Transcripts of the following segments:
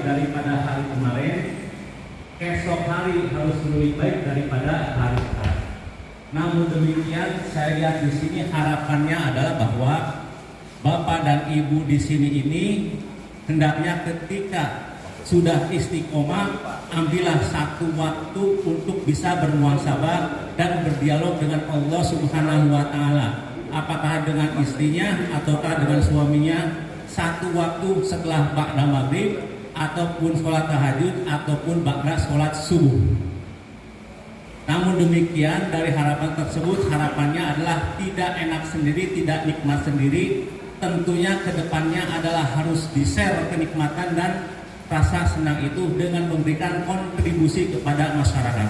baik daripada hari kemarin, esok hari harus lebih baik daripada hari kemarin. Namun demikian, saya lihat di sini harapannya adalah bahwa Bapak dan Ibu di sini ini hendaknya ketika sudah istiqomah, ambillah satu waktu untuk bisa bermuhasabah dan berdialog dengan Allah Subhanahu wa Ta'ala. Apakah dengan istrinya ataukah dengan suaminya, satu waktu setelah ba'da maghrib ataupun sholat tahajud ataupun ba'da sholat subuh. Namun demikian, dari harapan tersebut, harapannya adalah tidak enak sendiri, tidak nikmat sendiri. Tentunya kedepannya adalah harus di-share kenikmatan dan rasa senang itu dengan memberikan kontribusi kepada masyarakat.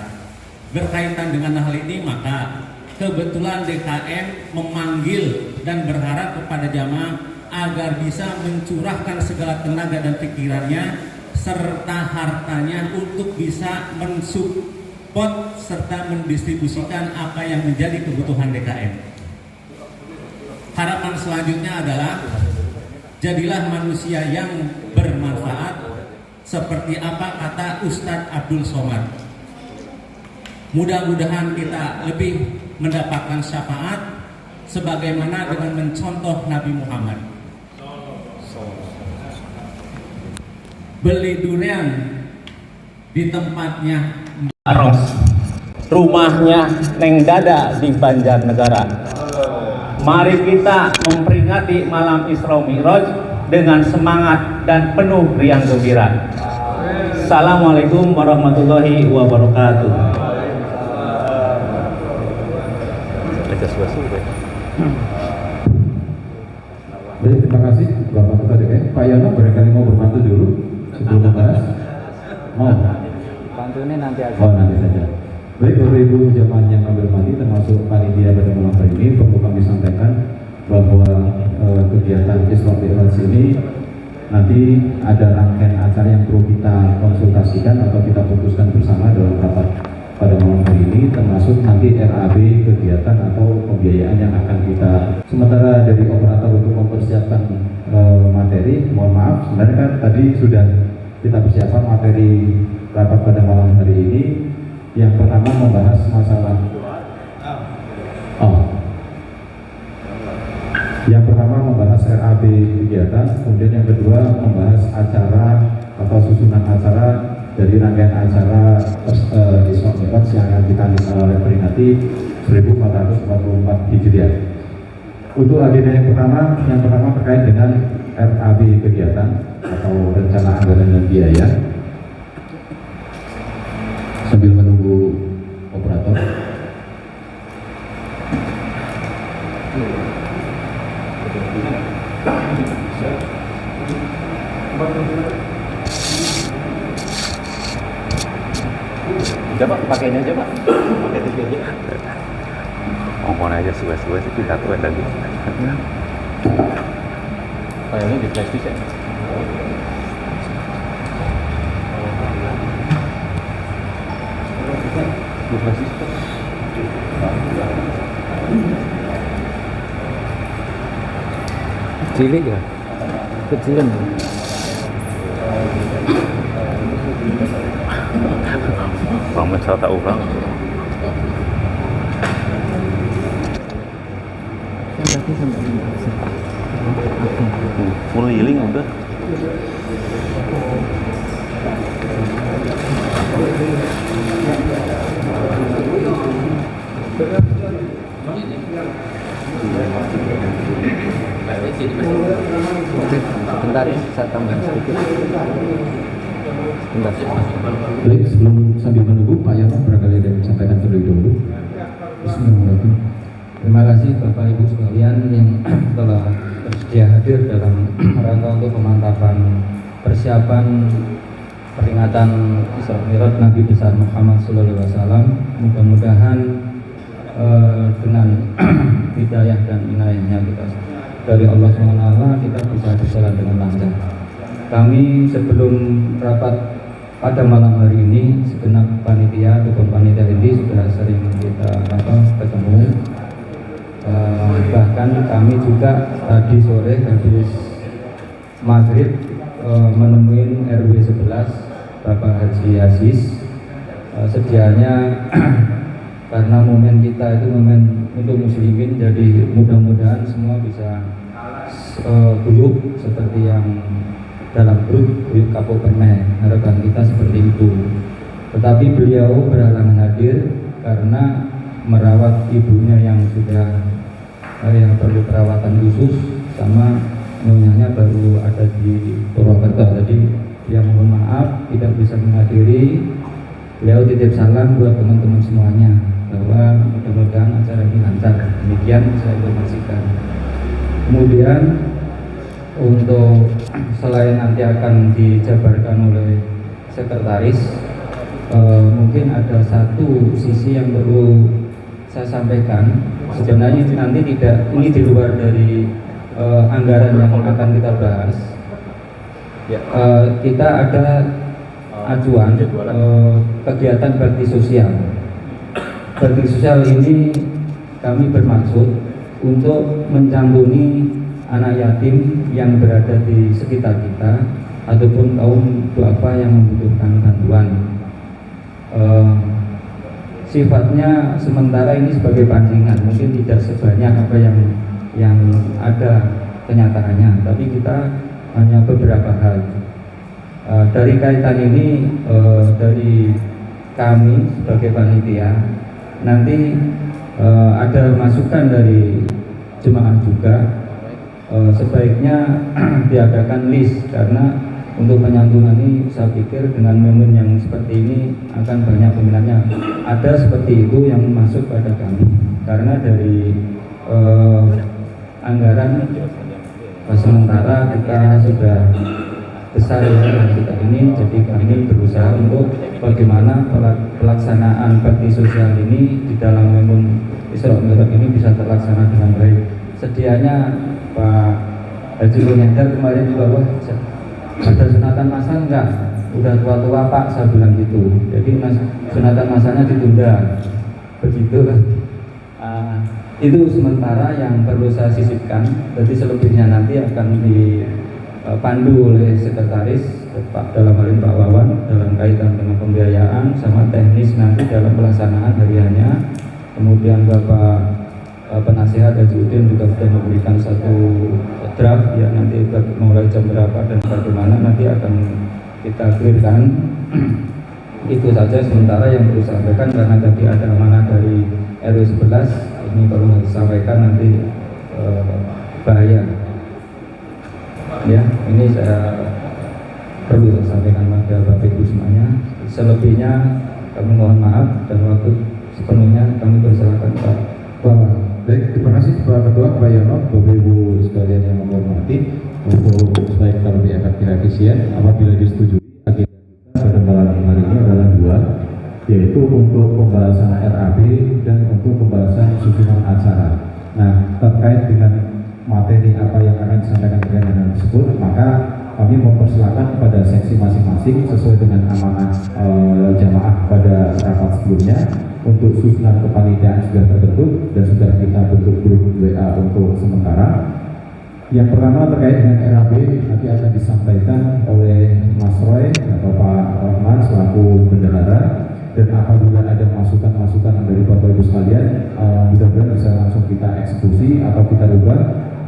Berkaitan dengan hal ini, maka kebetulan DKM memanggil dan berharap kepada jamaah agar bisa mencurahkan segala tenaga dan pikirannya serta hartanya untuk bisa mensupport serta mendistribusikan apa yang menjadi kebutuhan DKM. Harapan selanjutnya adalah jadilah manusia yang bermanfaat seperti apa kata Ustadz Abdul Somad. Mudah-mudahan kita lebih mendapatkan syafaat sebagaimana dengan mencontoh Nabi Muhammad. Beli durian di tempatnya Ros, rumahnya Neng Dada di Banjarnegara. Mari kita memperingati malam Isra Mi'raj dengan semangat dan penuh riang gembira. Assalamualaikum warahmatullahi wabarakatuh. Baik, terima kasih Bapak Ketua DKM. Pak Yono barangkali mau berbantu dulu sebelum membahas. Mau? Bantunya nanti aja. Oh, nanti saja. Baik, Bapak Ibu jamaah yang kami hormati, termasuk panitia pada malam hari ini, perlu kami sampaikan bahwa kegiatan Isra Mi'raj ini nanti ada rangkaian acara yang perlu kita konsultasikan atau kita putuskan bersama dalam rapat pada malam hari ini, termasuk nanti RAB kegiatan atau pembiayaan yang akan kita. Sementara dari operator untuk mempersiapkan materi, mohon maaf, sebenarnya kan tadi sudah kita persiapkan materi rapat pada malam hari ini. Yang pertama membahas masalah yang pertama membahas RAB kegiatan, kemudian yang kedua membahas acara atau susunan acara dari rangkaian acara Isra Mi'raj yang akan kita peringati 1444 Hijriah. Untuk agenda yang pertama terkait dengan RAB kegiatan atau rencana anggaran dan biaya. Sambil menunggu operator. Coba pakai ini aja Pak. Pakai itu aja. Ngomong aja suwe-suwe sih kita tuh lagi. Kayaknya di flash disk ya. Di flash disk. Cilik ya? Kecilan ya? Kamu saya tak urang. Berarti sampai ini. Mulai healing udah. Bentar ya, saya tambah sedikit. Bentar. Baik, sebelum sambil menunggu Pak Yono barangkali ada yang disampaikan terlebih dahulu. Bismillahirrahmanirrahim. Terima kasih Bapak Ibu sekalian yang telah bersedia hadir dalam rangka untuk pemantapan persiapan peringatan Isra Mi'raj Nabi besar Muhammad SAW. Mudah-mudahan dengan hidayah dan inayahnya kita dari Allah SWT kita bisa berjalan dengan lancar. Kami sebelum rapat pada malam hari ini segenap panitia ataupun panitia ini sudah sering kita ketemu. Bahkan kami juga tadi sore habis maghrib menemui RW 11 Bapak Haji Aziz. Sedianya karena momen kita itu momen untuk muslimin, jadi mudah-mudahan semua bisa guyup seperti yang dalam grup Kapok Permai. Harapan kita seperti itu. Tetapi beliau berhalangan hadir karena merawat ibunya yang sudah yang perlu perawatan khusus, sama nyonyanya baru ada di Purwokerto. Jadi dia mohon maaf tidak bisa menghadiri. Beliau titip salam buat teman-teman semuanya bahwa mudah-mudahan acara ini lancar. Demikian saya informasikan. Kemudian untuk selain nanti akan dijabarkan oleh sekretaris, mungkin ada satu sisi yang perlu saya sampaikan. Sebenarnya nanti tidak, ini di luar dari anggaran yang akan kita bahas. Kita ada ajuan kegiatan bakti sosial. Bakti sosial ini kami bermaksud untuk mencantuni anak yatim yang berada di sekitar kita ataupun kaum duafa yang membutuhkan bantuan. Sifatnya sementara ini sebagai pancingan, mungkin tidak sebanyak apa yang ada kenyataannya, tapi kita hanya beberapa hal. Dari kaitan ini, dari kami sebagai panitia nanti ada masukan dari jemaah juga, sebaiknya diadakan list, karena untuk penyantunan ini saya pikir dengan momen yang seperti ini akan banyak peminatnya. Ada seperti itu yang masuk pada kami, karena dari anggaran sementara kita sudah besar ya kita ini, jadi kami berusaha untuk bagaimana pelaksanaan bakti sosial ini di dalam momen Isra Mi'raj ini bisa terlaksana dengan baik. Sedianya Pak Haji Munyadar kemarin juga, wah ada sunatan masal enggak? Udah tua-tua Pak, saya bilang gitu. Jadi sunatan masalnya ditunda. Begitu kan? Itu sementara yang perlu saya sisipkan. Jadi selebihnya nanti akan dipandu oleh sekretaris Pak, dalam hal ini Pak Wawan, dalam kaitan dengan pembiayaan sama teknis nanti dalam pelaksanaan hariannya. Kemudian Bapak penasihat Haji Udin juga sudah memberikan satu draft ya, nanti mulai jam berapa dan bagaimana nanti akan kita clearkan. Itu saja sementara yang perlu saya sampaikan, karena tadi ada amanah dari RW 11 ini perlu disampaikan, nanti bahaya ya. Ini saya perlu sampaikan pada Bapak Ibu semuanya. Selebihnya kami mohon maaf dan waktu sepenuhnya kami persilakan Pak Wawan. Baik, terima kasih Pak Ketua, Pak Yono, Bapak Ibu sekalian yang menghormati. Untuk supaya kita lebih efisien, apabila disetujui, agenda kita pada malam hari ini adalah dua, yaitu untuk pembahasan RAB dan untuk pembahasan susunan acara. Nah, terkait dengan materi apa yang akan disampaikan dengan tersebut, maka kami mempersilakan kepada seksi masing-masing sesuai dengan amanah jamaah pada rapat sebelumnya. Untuk susunan kepanitiaan sudah terbentuk dan sudah kita bentuk grup WA untuk sementara. Yang pertama terkait dengan RAB nanti akan disampaikan oleh Mas Roy atau Pak Rahman selaku bendahara, dan apabila ada masukan-masukan dari Bapak Ibu sekalian, mudah-mudahan bisa langsung kita eksekusi atau kita ubah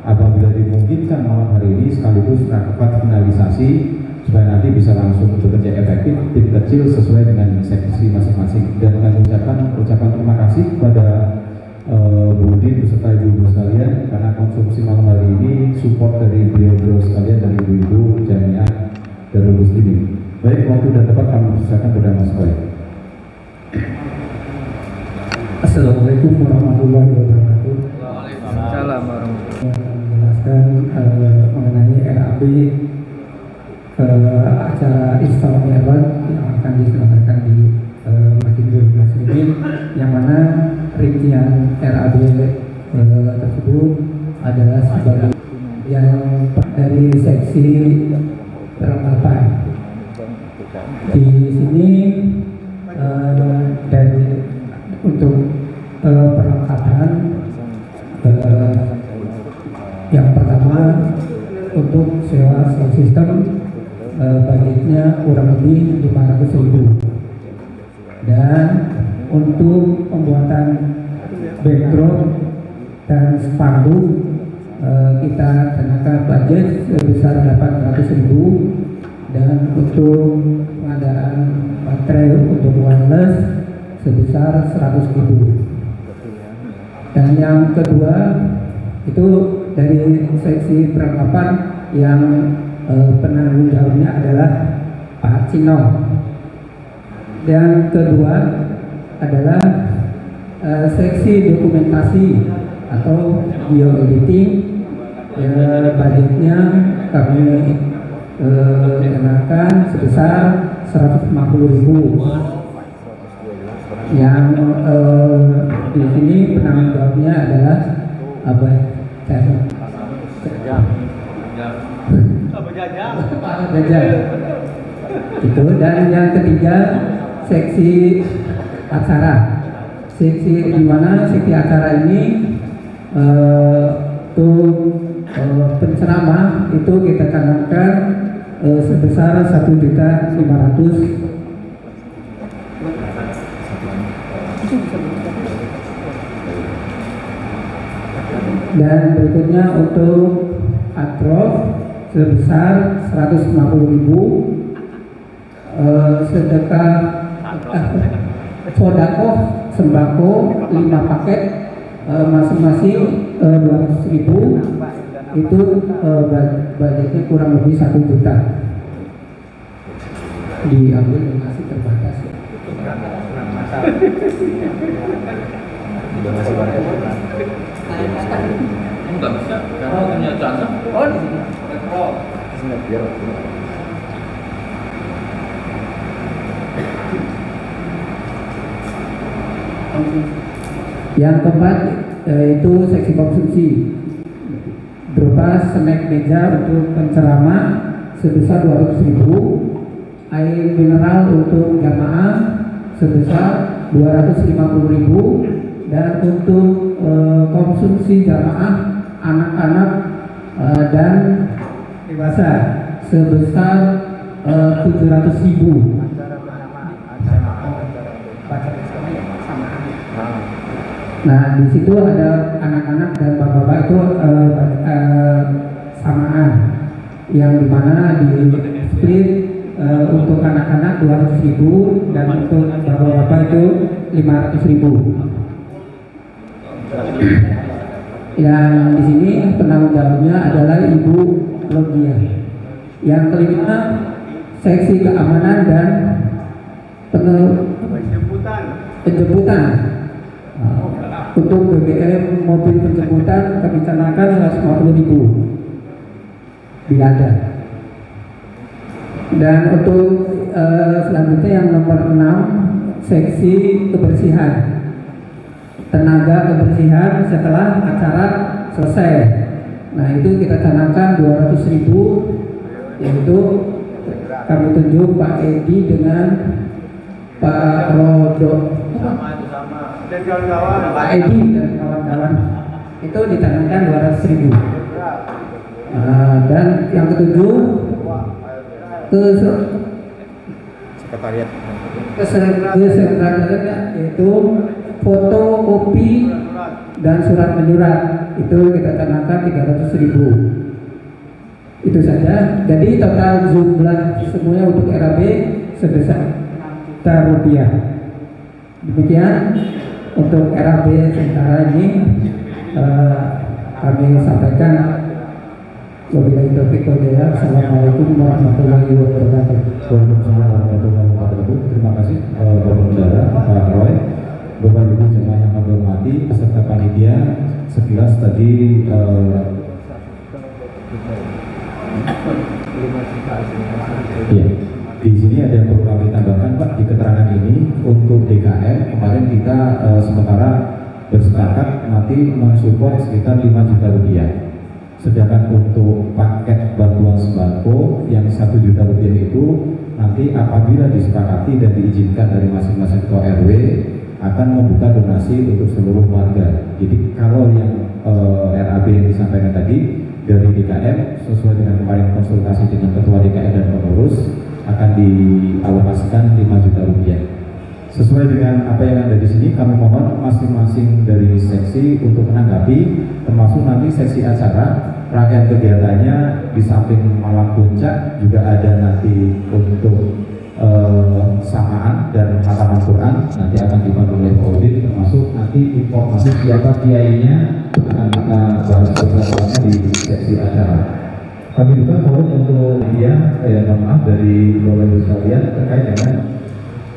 apabila dimungkinkan malam hari ini, sekaligus rapat finalisasi supaya nanti bisa langsung bekerja efektif tim kecil sesuai dengan seksi masing-masing. Dan kami ucapkan terima kasih kepada Bu Udin beserta ibu-ibu sekalian, karena konsumsi malam hari ini support dari beliau-beliau sekalian, dari ibu-ibu Jamiah Darul Muslimin. Baik, waktu dan tempat kami persilakan kepada Mas Roy. Assalamualaikum warahmatullahi wabarakatuh. Waalaikumsalam warahmatullahi wabarakatuh. Menjelaskan mengenai RAB acara Isra Mi'raj yang akan diselenggarakan di Masjid Muslimin, yang mana rincian RAB tersebut adalah sebagai yang dari seksi perlengkapan. Di sini dari untuk perlengkapan yang pertama untuk sewa sound system budgetnya kurang lebih 500.000. Dan untuk pembuatan backdrop dan spanduk kita kenakan budget sebesar 800.000. Dan untuk pengadaan baterai untuk wireless sebesar 100.000. Dan yang kedua itu dari seksi perlengkapan yang penanggung jawabnya adalah Pak Cino. Dan kedua adalah seksi dokumentasi atau video editing, budgetnya kami kenakan sebesar 150.000. Yang di sini penanggung jawabnya adalah Abah Jajah. Itu. Dan yang ketiga seksi acara. Seksi di mana seksi acara ini untuk penceramah itu kita kenakan sebesar 1.500.000. Dan berikutnya untuk atrof sebesar 150.000. Sedekah sodakoh sembako 5 paket masing-masing 200.000. Itu budgetnya kurang lebih 1 juta. Diambil masih terbatas ya. Enggak bisa. Karena punya dana. Oh, di sini. Yang keempat itu seksi konsumsi berupa snack meja untuk penceramah sebesar 200.000, air mineral untuk jamaah sebesar 250.000, dan untuk konsumsi jamaah anak-anak dan dewasa sebesar 700.000. Nah, di situ ada anak-anak dan bapak-bapak itu samaan, yang dimana di split untuk anak-anak 200.000 dan untuk bapak-bapak itu 500.000. Yang di sini penanggung jawabnya adalah Ibu Logia. Yang kelima seksi keamanan dan penjemputan. Untuk BBM mobil penjemputan kami canangkan 150.000 bila ada. Dan untuk selanjutnya yang nomor 6 seksi kebersihan, tenaga kebersihan setelah acara selesai. Nah, itu kita canangkan 200.000, yaitu kami tunjuk Pak Edi dengan Pak Rodo dan kawan-kawan, Pak Edi dan kawan-kawan itu ditanamkan 200.000. Dan yang ketujuh kesekretariatnya yaitu foto, kopi, dan surat menyurat itu kita tanamkan 300.000. Itu saja. Jadi total jumlah semuanya untuk RAB sebesar Rp1. Demikian untuk RAB sementara ini kami sampaikan. Wabillahi taufiq wal hidayah. Assalamualaikum warahmatullahi wabarakatuh. Waalaikumsalam warahmatullahi wabarakatuh. Terima kasih Bapak Bendara, Pak Roy, Bapak Ibu jemaah yang kami hormati, peserta panitia. Sekilas tadi iya. Di sini ada yang perlu kami tambahkan, Pak, di keterangan ini untuk DKM kemarin kita sementara bersepakat nanti mensupport sekitar 5 juta rupiah. Sedangkan untuk paket bantuan sembako yang 1 juta rupiah itu nanti apabila disepakati dan diizinkan dari masing-masing ketua RW akan membuka donasi untuk seluruh warga. Jadi kalau yang RAB yang disampaikan tadi dari DKM sesuai dengan kemarin konsultasi dengan Ketua DKM dan pengurus akan dialokasikan 5 juta rupiah. Sesuai dengan apa yang ada di sini, kami mohon masing-masing dari seksi untuk menanggapi, termasuk nanti seksi acara, rangkaian kegiatannya di samping malam puncak juga ada nanti untuk samaan dan hataman Quran nanti akan dibantu oleh Audit, termasuk nanti informasi siapa kiainya akan kita bahas bersama di seksi acara. Kami juga mohon untuk maaf dari Bapak Ibu sekalian terkait dengan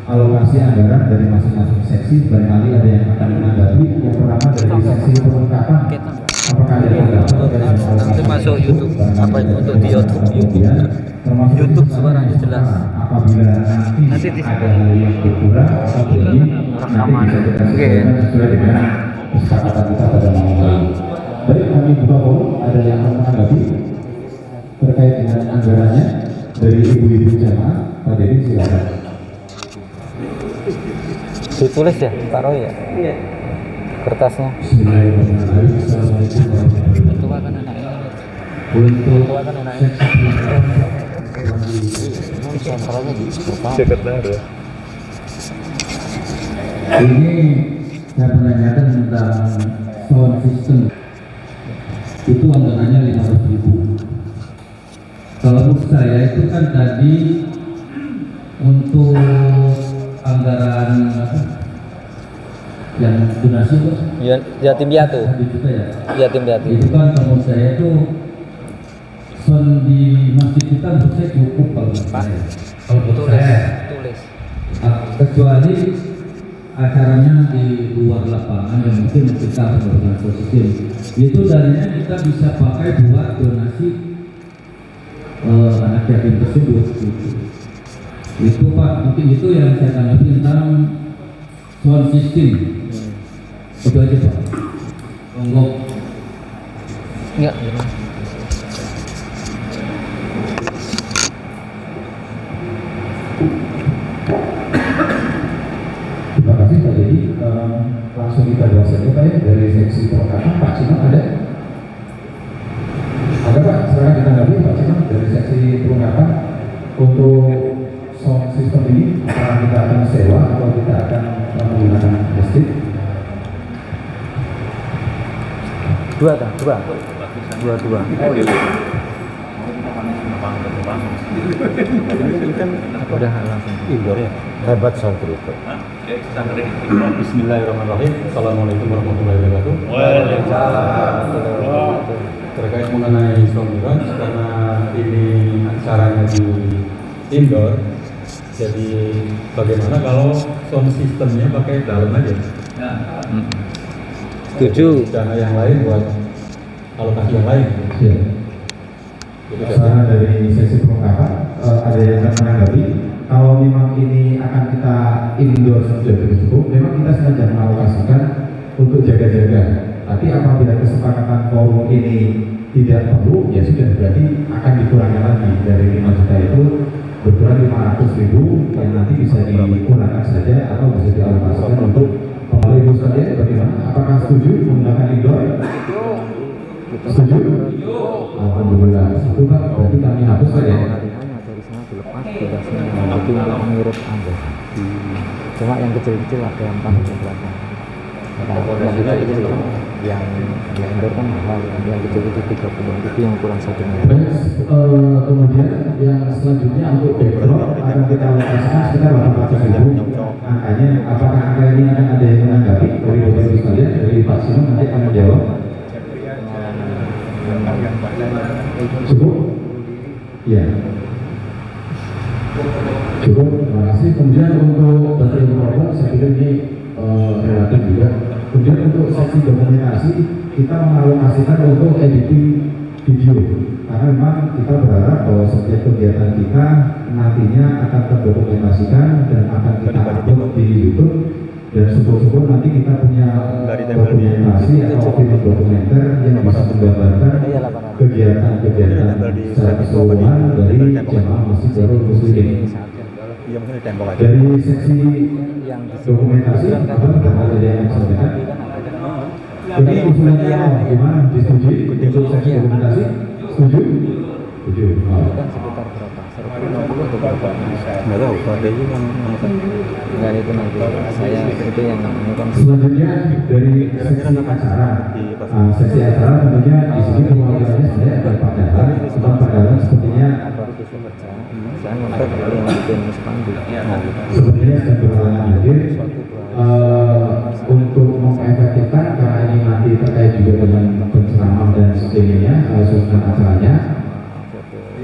alokasi anggaran dari masing-masing seksi. Barangkali ada yang akan menanggapi. Yang pertama dari seksi perlengkapan, apakah ada yang Nanti masuk YouTube, apa itu untuk di YouTube? YouTube suaranya jelas. Apabila nanti ada hal yang berkurang atau ini nanti bisa kita sesuaikan sesuai dengan kesepakatan kita pada malam hari. Baik, kami buka forum. Ada yang akan menanggapi terkait dengan anggarannya dari ibu-ibu jamaah? Pak Dedi silakan. Ditulis ya, Pak Roy ya? Iya. Kertasnya. Bismillahirrahmanirrahim. Assalamualaikum warahmatullahi Ketua kan anaknya. Untuk Sentralnya di Sekretariat. Ini saya menanyakan tentang sound system. Itu anggarannya 500.000. Kalau menurut saya itu kan tadi untuk anggaran apa? Yang donasi itu yatim piatu. juga ya. Yatim piatu. Itu kan menurut saya itu sound di masjid kita menurut saya cukup kalau menurut saya. Kalau menurut saya. Tulis. Kecuali acaranya di luar lapangan yang mungkin kita harus berorganisasi, itu darinya kita bisa pakai buat donasi anak yatim tersebut gitu. Itu Pak, mungkin itu yang saya tanggapi tentang sound system. Itu aja Pak. Monggo. Enggak. Terima kasih Pak Dedi. Langsung kita bahas saja Pak ya, dari seksi perlengkapan. Pak Cino ada? Ada Pak, sekarang kita tanggapi Pak Cino dari seksi perlengkapan untuk sound system ini. Apakah kita akan sewa atau kita akan menggunakan listrik? Dua. Udah langsung. Indoor ya. Hebat sound itu. Bismillahirrahmanirrahim. Assalamualaikum warahmatullahi wabarakatuh. Terkait mengenai sound mirror, karena ini acaranya di indoor, jadi bagaimana kalau sound systemnya pakai dalam aja? Setuju. Dana yang lain buat alokasi yang lain. Ya. Saran dari sesi perlengkapan, ada yang akan menanggapi. Kalau memang ini akan kita indoor sudah cukup, memang kita sengaja mengalokasikan untuk jaga-jaga. Tapi apabila kesepakatan forum ini tidak perlu, ya sudah, berarti akan dikurangkan lagi dari 5 juta itu berkurang 500.000 yang nanti bisa digunakan saja atau bisa dialokasikan untuk Bapak Ibu sekalian. Bagaimana? Apakah setuju menggunakan indoor? Setuju? Alhamdulillah. Itu Pak, berarti kami hapus saja. Dari sana dilepas tugasnya jadi untuk mengurus Anda. Cuma yang kecil-kecil ada yang paling belakang. Yang kecil yang indoor kan mahal, yang kecil-kecil 30 itu yang kurang 1 miliar. Baik, kemudian yang selanjutnya untuk backdrop akan kita alokasikan sekitar 800.000. Angkanya, apakah angka ini akan ada yang menanggapi dari Bapak Ibu sekalian, dari Pak Sino nanti akan menjawab. Cukup? Ya. Cukup, terima kasih. Kemudian untuk baterai mikrofon, saya pikir ini relatif juga. Kemudian untuk seksi dokumentasi, kita mengalokasikan untuk editing video. Karena memang kita berharap bahwa setiap kegiatan kita nantinya akan terdokumentasikan dan akan kita upload di YouTube. Dan syukur-syukur nanti kita punya dokumentasi atau film dokumenter yang bisa menggambarkan kegiatan-kegiatan secara keseluruhan dari jemaah Masjid Darul Muslimin. Dari seksi dokumentasi, apa ada yang sampaikan? Jadi usulannya gimana? Disetujui? Untuk sesi dokumentasi? Setuju? Setuju. Kan sekitar berapa? 150 atau berapa? Nggak tahu, ada juga yang Enggak, itu nanti saya itu yang ini kan Selanjutnya dari sesi acara tentunya di sini perwakilannya saya ada Pak Dahlan. Pak Dahlan sepertinya saya ngontak yang bikin spanduk. sebenarnya sedang berhalangan hadir untuk mengefektifkan karena ini nanti terkait juga dengan penceramah dan sebagainya susunan acaranya.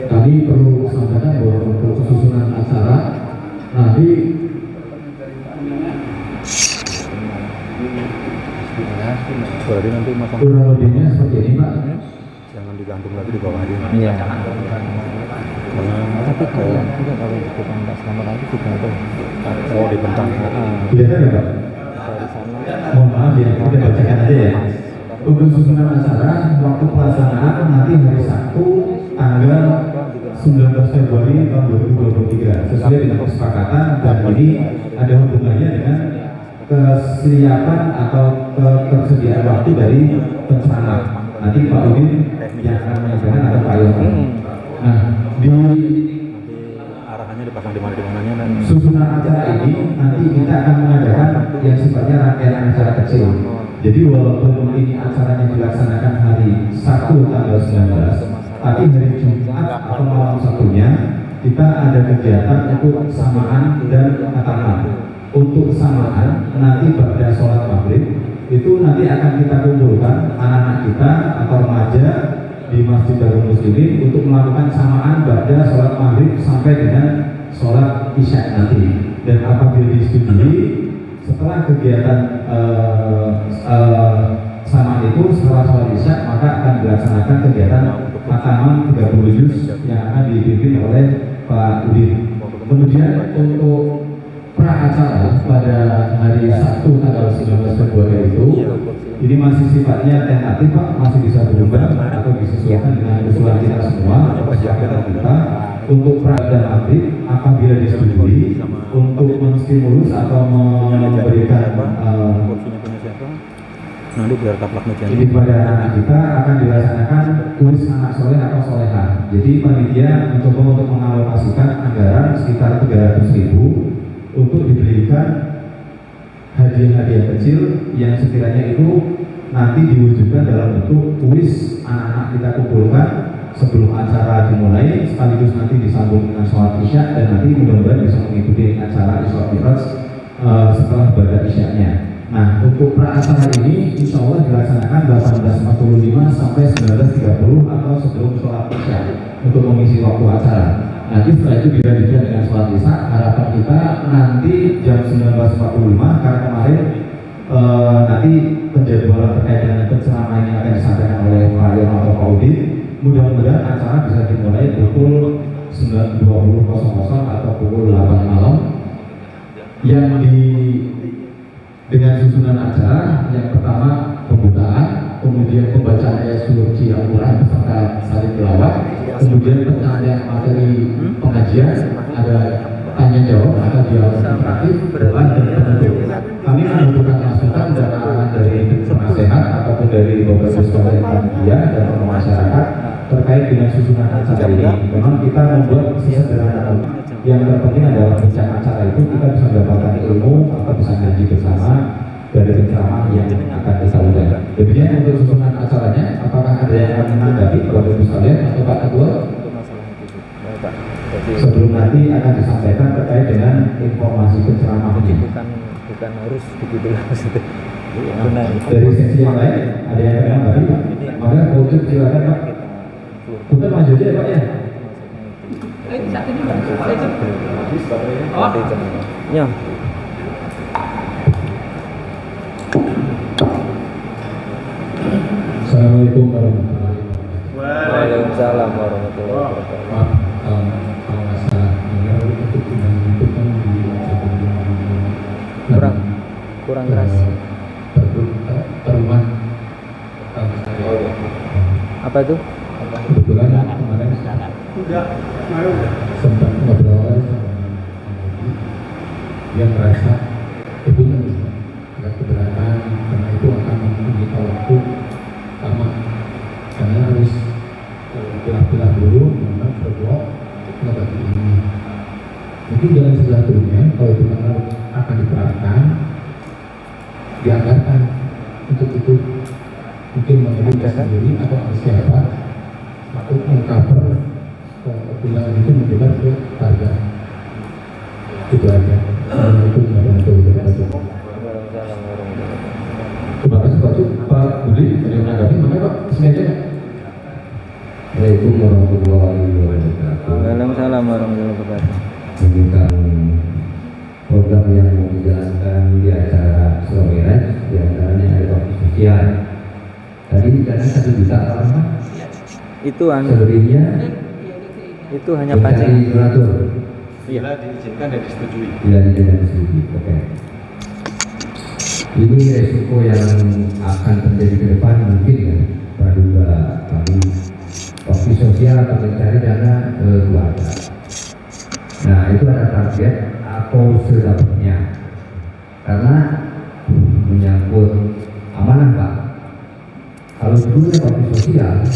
Kami perlu sampaikan bahwa untuk susunan acara nanti berarti nanti masang kurang lebihnya seperti ini Pak. jangan digantung lagi di bawah aja. Iya. Karena Tapi kalian juga kalau bukan pas nomor lagi digantung. oh dibentang. Kelihatan ya Pak? Dari sana. Mohon maaf ya, kita bacakan aja ya. Untuk susunan acara, waktu pelaksanaan nanti hari Sabtu tanggal 19 Februari tahun 2023 sesuai dengan kesepakatan dan ini ada hubungannya dengan kesiapan atau ketersediaan waktu dari penceramah. Nanti Pak Udin yang akan menyampaikan atau Pak Yohan. Nah, di Arahannya dipasang di mana-nya dan susunan acara ini nanti kita akan mengadakan yang sifatnya rangkaian acara kecil. Jadi walaupun ini acaranya dilaksanakan hari Sabtu tanggal 19, tapi hari Jumat atau malam Sabtunya kita ada kegiatan untuk samaan dan khataman. Untuk samaan nanti pada sholat maghrib itu nanti akan kita kumpulkan anak-anak kita atau remaja di Masjid Darul Muslimin untuk melakukan samaan pada sholat maghrib sampai dengan sholat isya nanti. Dan apabila disetujui setelah kegiatan samaan itu setelah sholat isya maka akan dilaksanakan kegiatan khataman 30 juz yang akan dipimpin oleh Pak Udin. Kemudian untuk pra-acara pada hari Sabtu tanggal 19 Februari itu ini masih sifatnya tentatif Pak, masih bisa berubah atau disesuaikan dengan usulan kita semua persiapan kita untuk pra dan maghrib apabila disetujui untuk menstimulus atau memberikan kursinya punya siapa? Nanti biar taplaknya jadi. jadi pada anak kita akan dilaksanakan kuis anak soleh atau soleha. Jadi panitia mencoba untuk mengalokasikan anggaran sekitar 300.000 untuk diberikan hadiah-hadiah kecil yang sekiranya itu nanti diwujudkan dalam bentuk kuis anak-anak kita kumpulkan sebelum acara dimulai sekaligus nanti disambung dengan sholat isya dan nanti mudah-mudahan bisa mengikuti acara Isra Mi'raj setelah pada isyanya. Nah untuk pra-acara ini insya Allah dilaksanakan 18.45 sampai 19.30 atau sebelum sholat isya untuk mengisi waktu acara. Nanti setelah itu dilanjutkan dengan sholat isya. Harapan kita nanti jam 19.45 karena kemarin nanti penjadwalan terkait dengan penceramah yang akan disampaikan oleh Pak Yon atau Pak Udin. Mudah-mudahan acara bisa dimulai pukul 9.20 atau pukul 8 malam. Yang dengan susunan acara yang pertama pembukaan, kemudian pembacaan ayat suci Al-Quran beserta saling tilawah, kemudian penyampaian materi pengajian, ada tanya jawab atau dialog interaktif, doa dan penutup. Kami membutuhkan masukan dan arahan dari penasehat ataupun dari beberapa sekolah panitia dan masyarakat terkait dengan susunan acara ini. Memang kita membuat sesederhana yang terpenting adalah bincang acara itu kita bisa mendapatkan ilmu atau bisa ngaji bersama dari penceramah yang akan kita undang. Demikian untuk susunan acaranya. Apakah ada yang akan menanggapi Bapak Ibu sekalian atau Pak Ketua? Sebelum nanti akan disampaikan terkait dengan informasi penceramah ini. Bukan harus begitu maksudnya. Nah, dari sesi yang lain ada yang akan menanggapi Pak? Maka wujud silakan Pak. Untuk maju aja ya Pak ya. Ya. Assalamualaikum warahmatullahi wabarakatuh. Waalaikumsalam warahmatullahi wabarakatuh. Pak, kalau nggak salah dengar untuk undang itu kan Kurang keras. Perumahan. Apa itu? Kebetulan kemarin sempat ngobrol sama dia merasa itu agak keberatan karena itu akan menyita waktu pilah-pilah dulu, memang berblok mengobati ini. Mungkin jalan sebelah dunia kalau itu memang akan diterapkan, dianggarkan untuk itu mungkin menjadi sendiri atau siapa untuk mengcover kebilangan itu menjelaskan ke harga itu aja. Assalamualaikum warahmatullahi wabarakatuh. Terima kasih Pak Budi dari menanggapi. Makanya Pak kesini aja ya. Assalamualaikum warahmatullahi wabarakatuh. Waalaikumsalam warahmatullahi wabarakatuh. Tentang program yang mau dijalankan di acara Surabaya, di antaranya ada bakti sosial. Tadi dikatakan 1 juta apa? Itu Selebihnya itu hanya mencari pancing. donatur. Iya. diizinkan dan disetujui. Bila dijalankan disetujui. Oke. Ini resiko yang akan terjadi ke depan mungkin ya. Praduga kami bakti sosial atau mencari dana ke keluarga. Nah itu ada target atau sedapatnya. Karena menyangkut amanah Pak. Kalau dulu bakti sosial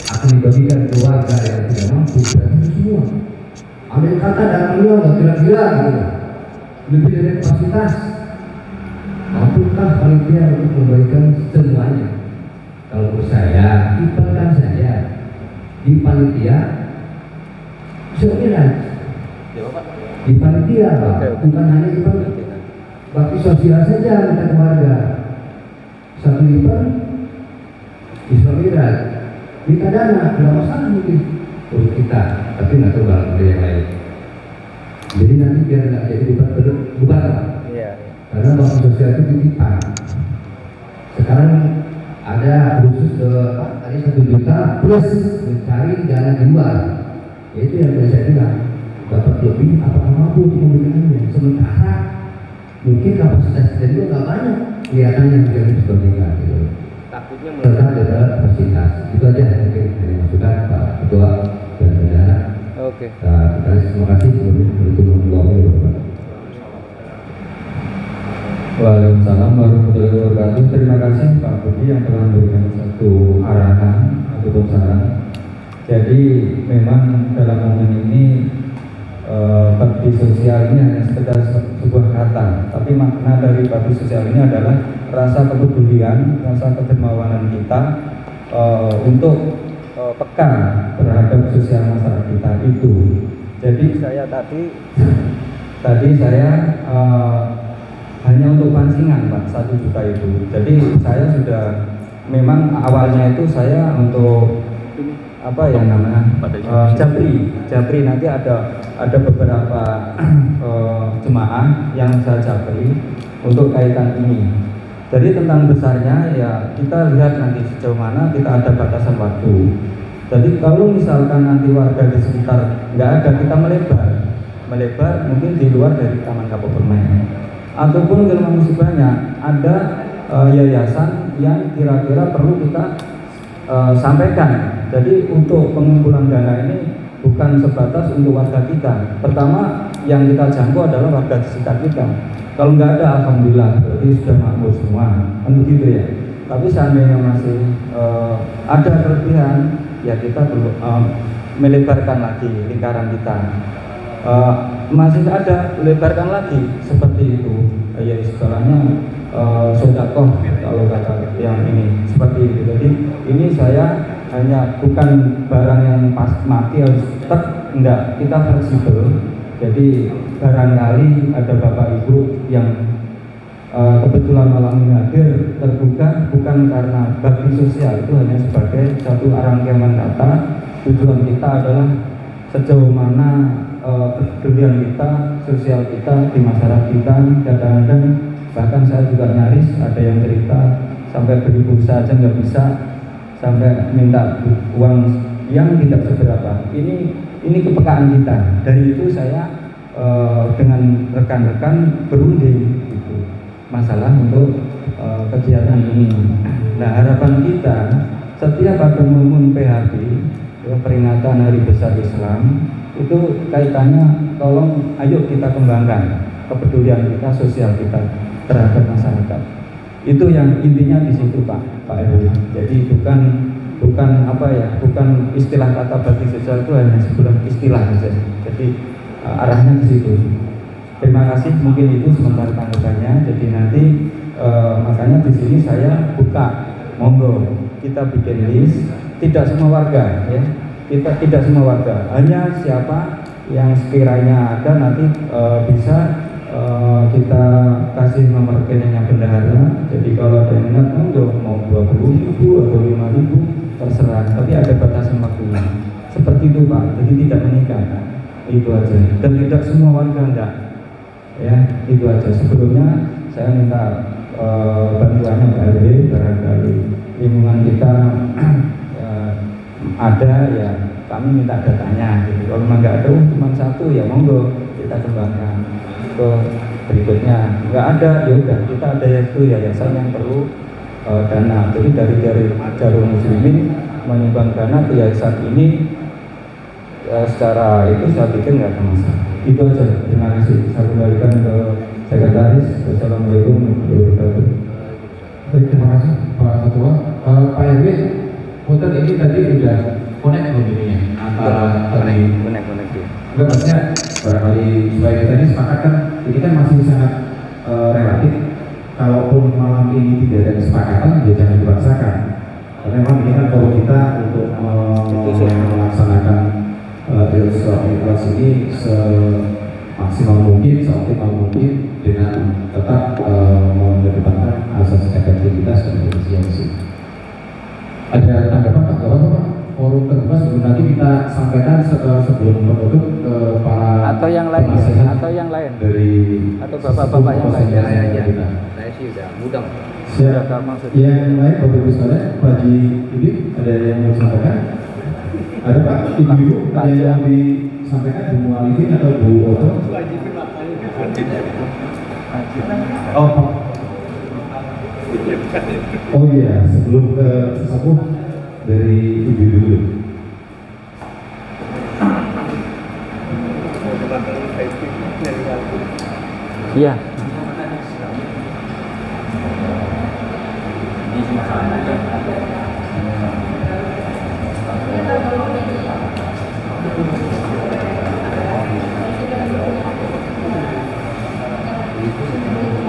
akan dibagikan ke warga yang tidak mampu, berarti semua. Ambil kata dan beliau nggak kira-kira gitu. Lebih dari kapasitas. Mampukah panitia untuk memberikan semuanya? Kalau menurut saya, libatkan saja di panitia sekian. Di panitia Pak, bukan hanya di panitia. Bakti sosial saja minta keluarga. 1 event Islamiyah minta dana, tidak masalah mungkin untuk kita, tapi nggak tahu balik yang lain. Jadi nanti biar nggak jadi bubar, Iya. karena bakti sosial itu titipan. Sekarang ada khusus tadi 1 juta plus mencari dana di luar, itu yang saya bilang dapat lebih apakah mampu untuk memberikannya. Sementara mungkin kapasitas kita juga nggak banyak, kelihatannya menjadi sebagainya gitu. Takutnya Tetap ada kapasitas. Itu aja mungkin dari masukan Pak Ketua dan Bendahara. Oke. Terima kasih. Assalamualaikum warahmatullahi wabarakatuh. Waalaikumsalam warahmatullahi wabarakatuh. Terima kasih Pak Budi yang telah memberikan satu arahan ataupun saran. Jadi memang dalam momen ini bakti sosial ini hanya sekedar sebuah kata, tapi makna dari bakti sosial ini adalah rasa kepedulian, rasa kedermawanan kita untuk peka terhadap sosial masyarakat kita itu. Jadi tadi saya hanya untuk pancingan Pak, 1 juta itu. Jadi saya sudah memang awalnya itu saya untuk apa yang namanya Japri nanti ada beberapa jemaah yang saya japri untuk kaitan ini. Jadi tentang besarnya ya kita lihat nanti sejauh mana, kita ada batasan waktu. Jadi kalau misalkan nanti warga di sekitar nggak ada, kita melebar mungkin di luar dari Taman Kapuk Permai. Ataupun kalau musibahnya ada yayasan yang kira-kira perlu kita sampaikan. Jadi untuk pengumpulan dana ini bukan sebatas untuk warga kita. Pertama yang kita jangkau adalah warga di sekitar kita. Kalau nggak ada, alhamdulillah berarti sudah makmur semua, kan begitu ya. Tapi seandainya masih ada kelebihan, ya kita perlu melebarkan lagi lingkaran kita. Masih ada, lebarkan lagi seperti itu. Ya istilahnya sodakoh kalau kata yang ini seperti itu. Jadi ini saya hanya bukan barang yang pas mati harus enggak, kita fleksibel. Jadi barangkali ada bapak ibu yang kebetulan malam ini hadir terbuka bukan karena bakti sosial, itu hanya sebagai satu rangkaian kata. Tujuan kita adalah sejauh mana kepedulian kita, sosial kita di masyarakat kita. Kadang-kadang bahkan saya juga nyaris ada yang cerita sampai beli pulsa aja nggak bisa, sampai minta uang yang tidak seberapa. Ini kepekaan kita. Dari itu saya dengan rekan-rekan berunding gitu, masalah untuk kegiatan ini. Nah harapan kita setiap ada momen PHB, peringatan Hari Besar Islam, itu kaitannya tolong ayo kita kembangkan kepedulian kita, sosial kita terhadap masyarakat. Itu yang intinya di situ Pak Heru. Jadi bukan bukan apa ya, bukan istilah kata bakti sosial itu hanya sebuah istilah saja. Jadi arahnya ke situ. Terima kasih, mungkin itu sementara tanggapannya. Jadi nanti makanya di sini saya buka, monggo kita bikin list, tidak semua warga ya, kita tidak semua warga, hanya siapa yang sekiranya ada nanti bisa kita kasih nomor rekeningnya bendahara. Jadi kalau ada yang minat monggo, mau 20.000 atau 5.000 terserah, tapi ada batasan waktunya. Seperti itu Pak, jadi tidak menikah, itu aja. Dan tidak semua warga enggak, ya itu aja. Sebelumnya saya minta bantuannya Pak RW, barangkali lingkungan kita ada ya, kami minta datanya. Gitu. Kalau memang nggak ada, cuma satu ya monggo kita kembangkan. Ke berikutnya nggak ada ya udah, kita ada itu yayasan yang perlu dana. Jadi dari Jarum Muslimin menyumbang dana ke yayasan ini secara itu saya pikir nggak ada masalah. Itu aja. Terima kasih. Saya kembalikan ke sekretaris. Wassalamualaikum warahmatullahi wabarakatuh. Baik, terima kasih Pak Ketua. Pak RW, punten ini tadi udah connect belum ininya antara tadi? Connect dia. Enggak, maksudnya barangkali supaya kita ini sepakat kan, ini kan masih sangat relatif. Kalaupun malam ini tidak ada kesepakatan, ya jangan dipaksakan. Karena memang ini kan kalau kita untuk melaksanakan ikhlas ini semaksimal mungkin, seoptimal mungkin dengan tetap mengedepankan asas efektivitas dan efisiensi. Ada tanggapan Pak? Apa? Forum terbuka sebelum nanti kita sampaikan sebelum menutup ke para Atau yang lain, atau yang lain dari atau bapak-bapak yang lain. Saya sih udah mudah. Siap. Yang lain Bapak Ibu sekalian, Pak Haji Ibu, ada yang mau disampaikan? Ada Pak Ibu, ada yang disampaikan Bu Alifin atau Bu Oto? Oh, Pak. Oh iya, sebelum ke sesepuh dari Ibu dulu. Iya.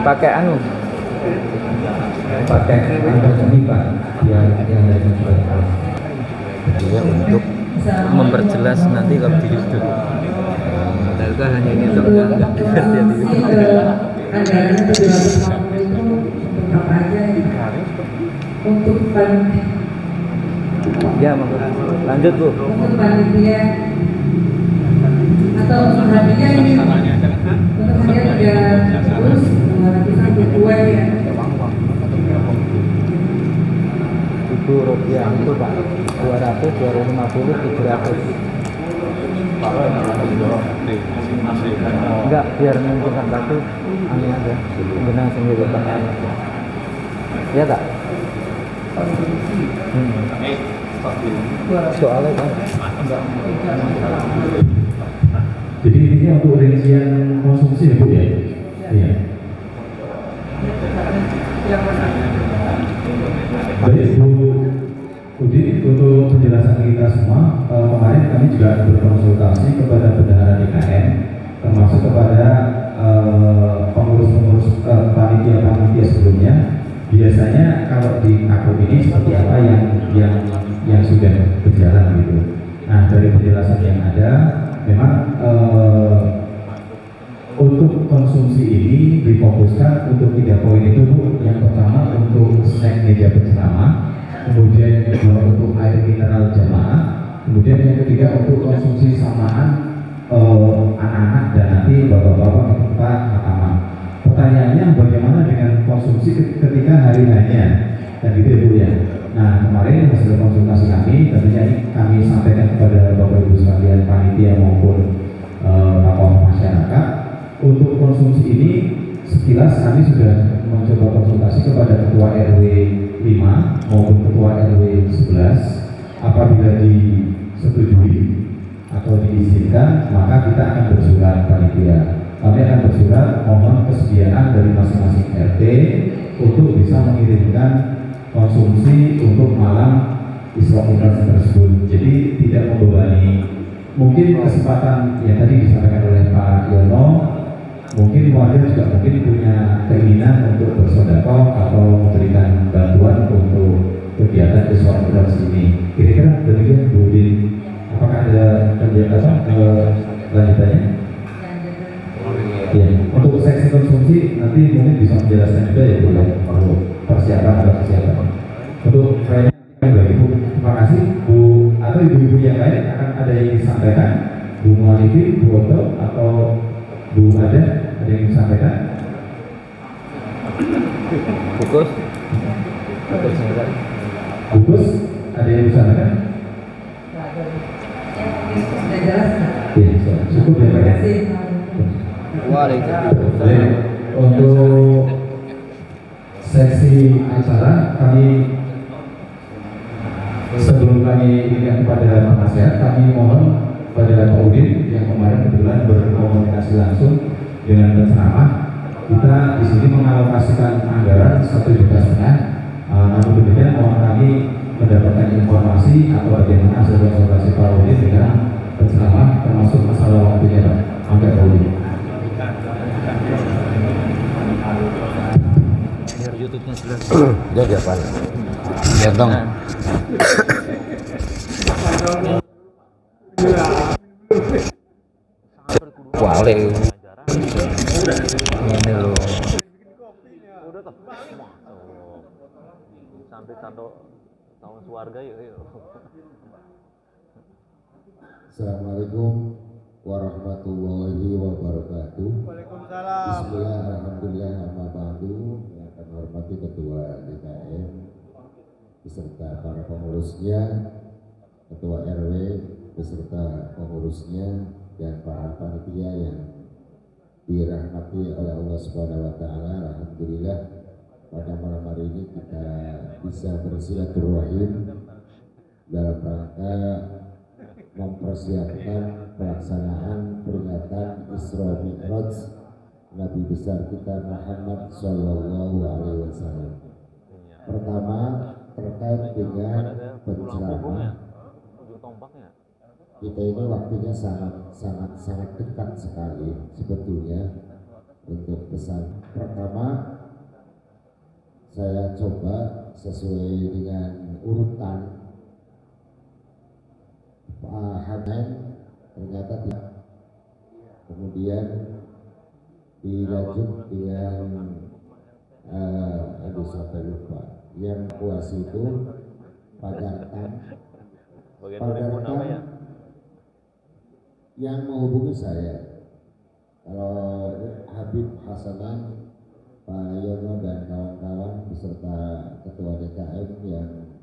Pakai anu. Pakai ini Pak, yang lain juga. Dia untuk memperjelas nanti kalau di YouTube. Padahal kan hanya ini untuk nggak dikerja di Anggarannya 750 itu apa aja untuk panitia? Ya, lanjut Bu. Untuk panitia atau hadiah ini untuk hadiah 300 untuk kue ya. Rupiah itu Pak 200, 250, 700. Enggak, biar menentukan satu angin aja benang sendiri Pak. Ya tak? Soalnya kan Jadi ini untuk rincian konsumsi ya Bu ya? Iya. Baik Bu Udi, untuk penjelasan kita semua, kemarin kami juga berkonsultasi kepada bendahara DKM, termasuk kepada pengurus-pengurus panitia-panitia sebelumnya. Biasanya kalau di akun ini seperti apa yang sudah berjalan gitu. Nah, dari penjelasan yang ada, memang untuk konsumsi ini difokuskan untuk 3 poin itu Bu. Yang pertama untuk snack meja penceramah, kemudian yang kedua untuk air mineral jamaah, kemudian yang ketiga untuk konsumsi samaan anak-anak dan nanti bapak-bapak peserta mahkamah. Pertanyaannya bagaimana dengan konsumsi ketika hari hanya dan gitu ya Bu ya. Nah, kemarin hasil konsultasi kami tentunya ini kami sampaikan kepada Bapak Ibu sekalian panitia maupun tokoh masyarakat. Untuk konsumsi ini sekilas kami sudah mencoba konsultasi kepada Ketua RW 5 maupun Ketua RW 11. Apabila disetujui atau diizinkan, maka kita akan bersurat panitia. Kami akan bersurat mohon kesediaan dari masing-masing RT untuk bisa mengirimkan konsumsi untuk malam Isra Mi'raj tersebut. Jadi tidak membebani. Mungkin kesempatan yang tadi disampaikan oleh Pak Yono, mungkin warga juga mungkin punya keinginan untuk bersedekah atau memberikan bantuan untuk kegiatan Isra Mi'raj ini. Kira-kira demikian Bu Din. Apakah ada kegiatan lanjutannya? Ya, untuk seksi konsumsi nanti mungkin bisa menjelaskan juga ya Bu ya, untuk persiapan atau persiapan. Untuk Ibu, terima kasih Bu atau ibu-ibu yang lain akan ada yang disampaikan, Bu Mualifi, Bu Oto atau Bu ada yang disampaikan? Bukus Bukus ada yang disampaikan? Sudah jelas. Ya, cukup ya Pak. Waalaikumsalam. Untuk seksi acara kami sebelum kami ingat kepada Pak Nasihat, kami mohon kepada Pak Udin yang kemarin kebetulan berkomunikasi langsung dengan penceramah, kita di sini mengalokasikan anggaran 1,5 juta. Namun demikian mohon kami mendapatkan informasi atau bagaimana hasil konsultasi Pak Udin dengan penceramah termasuk masalah waktunya Pak. Sampai Pak Udin. Biar YouTube-nya jelas. Dia apa? Biar dong. Wale. Ini loh. Sampai satu tahun keluarga yuk. Assalamualaikum warahmatullahi wabarakatuh. Waalaikumsalam. Bismillah, alhamdulillah, amma ba'du. Yang kami hormati Ketua DKM beserta para pengurusnya, Ketua RW beserta pengurusnya, dan para panitia yang dirahmati oleh Allah Subhanahu wa taala. Alhamdulillah pada malam hari ini kita bisa bersilaturahim dalam rangka mempersiapkan pelaksanaan peringatan Isra Mi'raj Nabi besar kita Muhammad Sallallahu Alaihi Wasallam. Pertama terkait dengan penceramah, kita ini waktunya sangat dekat sekali sebetulnya untuk pesan. Pertama saya coba sesuai dengan urutan Pak Hamen, ternyata tidak. Kemudian dilanjut dengan sampai lupa yang puas itu Padartan yang menghubungi saya. Kalau Habib Hasanan, Pak Yono dan kawan-kawan beserta Ketua DKM yang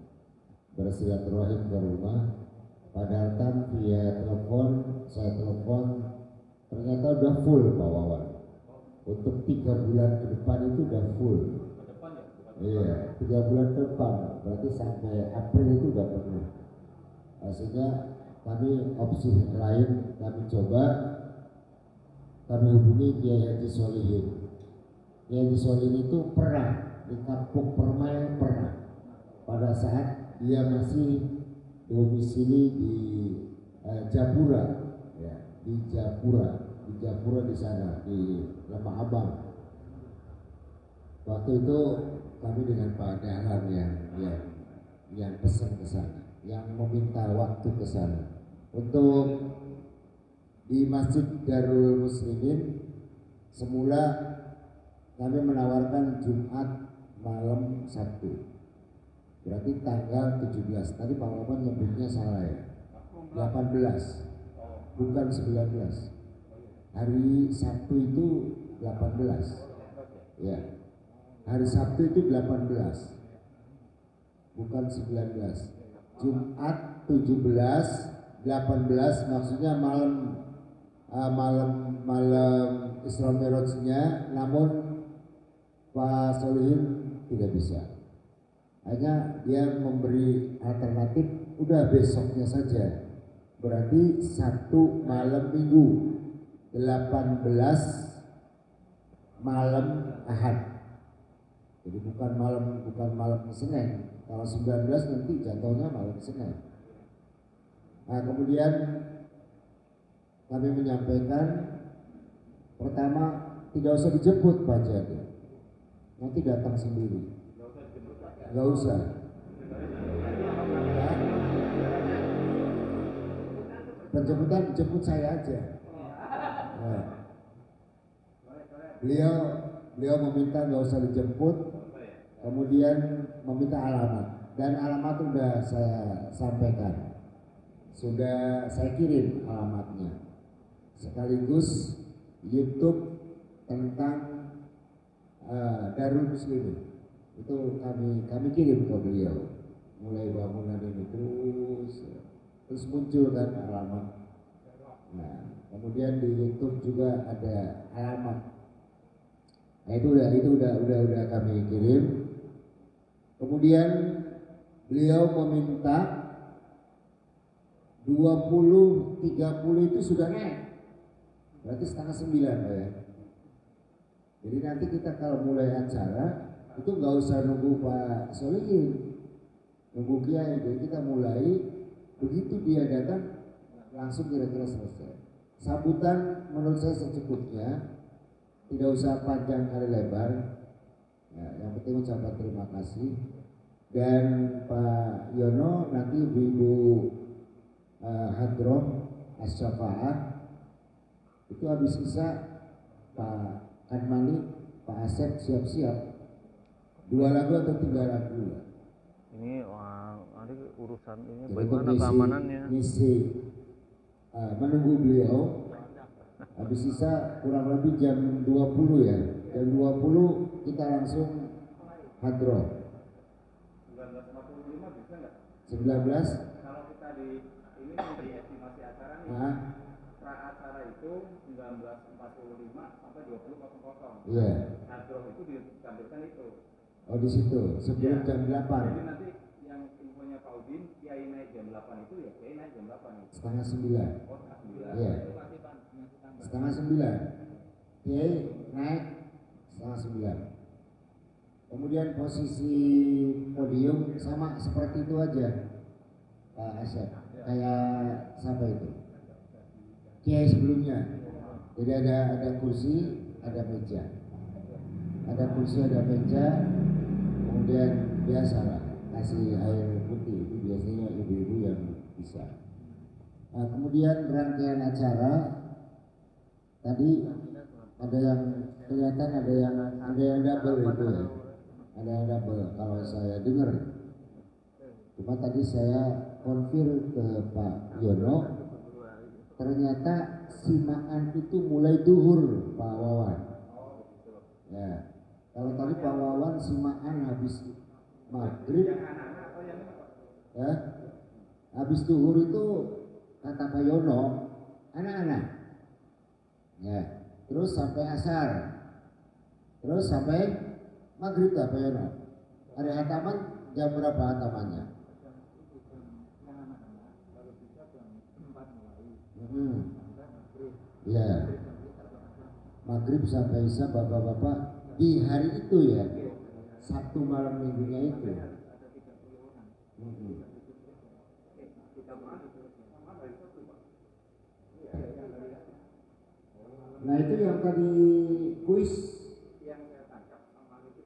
bersilaturahim ke rumah, Padartan via telepon, saya telepon, ternyata udah full Pak Wawan. Untuk 3 bulan ke depan itu udah full. Iya, 3 bulan ke depan, berarti sampai April itu udah penuh. Sehingga kami opsi lain, kami coba, kami hubungi Kiai Haji Solihin. Kiai Haji Solihin itu pernah di Kampung Permai, pernah pada saat dia masih domisili di Japura, ya, di Japura di sana di Lembah Abang. Waktu itu kami dengan Pak Dahlan yang pesan ke sana, yang meminta waktu ke sana untuk di Masjid Darul Muslimin. Semula kami menawarkan Jumat malam Sabtu, berarti tanggal 17. Tadi Pak Wawan nyebutnya salah ya, 18 bukan 19. Hari Sabtu itu 18 ya, hari Sabtu itu 18 bukan 19. Jumat 17, 18 maksudnya malam Isra Mi'rajnya, namun Pak Solihin tidak bisa. Hanya dia memberi alternatif, udah besoknya saja. Berarti Sabtu malam Minggu, 18 malam Ahad. Jadi bukan malam Senin. Kalau 19 nanti jatuhnya malam Senin. Nah, kemudian kami menyampaikan pertama tidak usah dijemput Pak Jadi. Nanti datang sendiri. Nggak usah. Ya. Penjemputan jemput saya aja. Nah. Beliau meminta nggak usah dijemput, kemudian meminta alamat, dan alamat sudah saya sampaikan, sudah saya kirim alamatnya, sekaligus YouTube tentang Darul Muslimin itu kami kirim ke beliau, mulai bangunan ini terus muncul kan alamat. Nah, kemudian di YouTube juga ada alamat. Nah, itu udah kami kirim. Kemudian beliau meminta 20.30 itu sudah naik. Berarti 8:30 Pak ya. Jadi nanti kita kalau mulai acara itu nggak usah nunggu Pak Solihin, nunggu Kiai. Jadi kita mulai begitu dia datang langsung kira-kira selesai. Sambutan menurut saya secukupnya. Tidak usah panjang kali lebar. Ya, yang penting ucapan terima kasih. Dan Pak Yono nanti Ibu Hadroh As-Syafa'ah itu habis isa Pak Kadmani, Pak Asep siap-siap 2 lagu atau 3 lagu. Ini nanti urusan ini jadi bagaimana keamanannya? Misi menunggu beliau. Habis sisa kurang lebih jam 20 ya. Jam 20 kita langsung hadroh. 19.45 bisa nggak? 19? Kalau kita di ini di estimasi acara nih, pra acara itu 19.45 sampai 20.00. Iya. Hadroh itu ditampilkan itu. Oh di situ sebelum jam 8. Jadi nanti yang infonya Pak Udin, Kiai naik jam 8 itu ya Kiai naik jam 8. Setengah 9. Oh, setengah 9. Iya. Setengah 9. Kiai naik setengah 9. Kemudian posisi podium sama seperti itu aja Pak Asep. Kayak siapa itu? Kiai sebelumnya. Jadi ada kursi, ada meja. Ada kursi, ada meja. Kemudian biasalah kasih air putih, itu biasanya ibu-ibu yang bisa. Nah, kemudian rangkaian acara tadi ada yang kelihatan ada yang double itu ya, ada yang double kalau saya dengar. Cuma tadi saya konfir ke Pak Yono, ternyata simaan itu mulai duhur Pak Wawan. Ya, kalau tadi Pak Wawan simaan habis maghrib, ya, habis duhur itu kata Pak Yono anak-anak. Ya, terus sampai asar, terus sampai maghrib Pak Yono. Ada hataman jam berapa hatamannya? Ya, maghrib sampai isya bapak-bapak di hari itu ya, Sabtu malam minggunya itu. Nah itu yang tadi kuis yang saya tangkap sama itu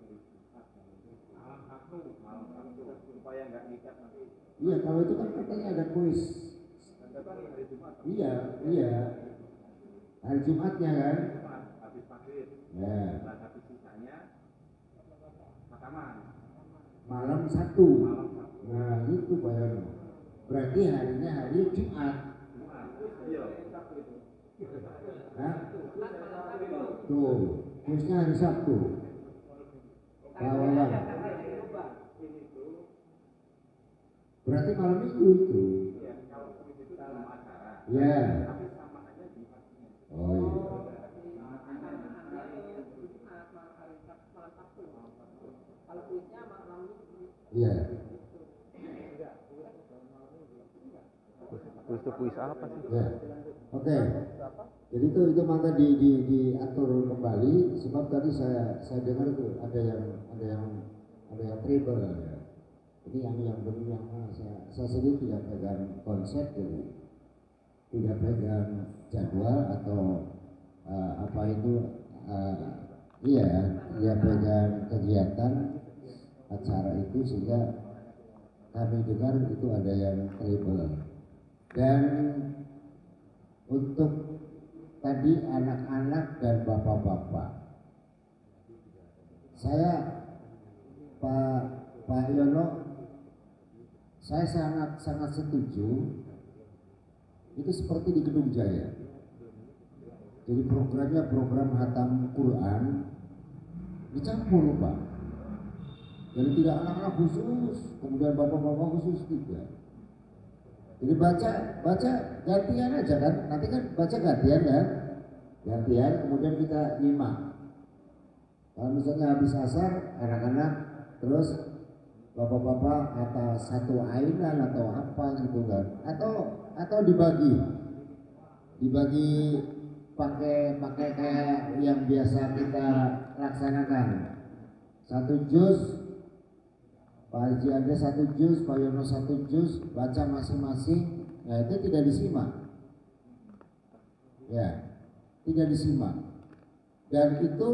malam Sabtu supaya nggak ngikat nanti. Iya, kalau itu kan katanya ada kuis. Iya, hari Jumatnya kan. Habis maghrib. Ya. Habis sisanya makaman. Malam Sabtu. Nah itu Pak Yono. Berarti harinya hari Jumat. Iya. Hah? Tuh, kuisnya hari Sabtu. Pak Wawan. Berarti malam minggu itu. Ya. Oh iya. Iya. Tutup kuis apa sih? Ya. Oke. Jadi itu maka diatur kembali sebab tadi saya dengar itu ada yang tribal ya. Jadi yang benar yang mana saya sendiri tidak pegang konsep jadi tidak pegang jadwal atau apa itu tidak pegang kegiatan acara itu sehingga kami dengar itu ada yang tribal. Dan untuk tadi anak-anak dan bapak-bapak, saya Pak Yono, saya sangat setuju. Itu seperti di Gedung Jaya. Jadi programnya program hatam Quran dicampur Pak. Jadi tidak anak-anak khusus, kemudian bapak-bapak khusus tidak. Jadi baca gantian aja kan, nanti kan baca gantian kan, gantian kemudian kita nyimak. Kalau misalnya habis asar anak-anak terus bapak-bapak atas satu ainan atau apa gitu kan, atau dibagi pakai kayak yang biasa kita laksanakan. Satu juz, Pak Haji ada satu juz, Pak Yono satu juz, baca masing-masing. Nah itu tidak disimak, ya tidak disimak. Dan itu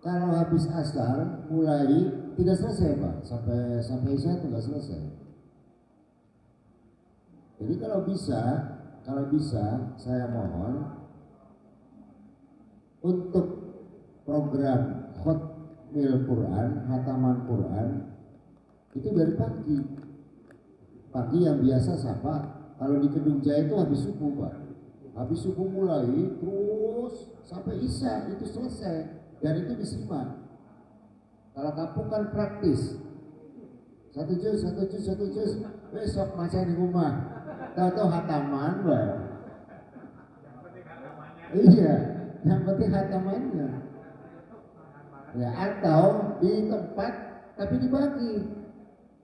kalau habis asar mulai tidak selesai Pak, sampai isya itu nggak selesai. Jadi kalau bisa saya mohon untuk program khotmil Quran, hataman Quran itu dari pagi yang biasa siapa? Kalau di Gedung Jaya itu habis subuh Pak, habis subuh mulai terus sampai isya itu selesai dan itu disimak. Kalau kampung kan praktis, satu juz, besok baca di rumah, tahu hataman Pak. Iya, yang penting hatamannya. Ya atau di tempat tapi dibagi.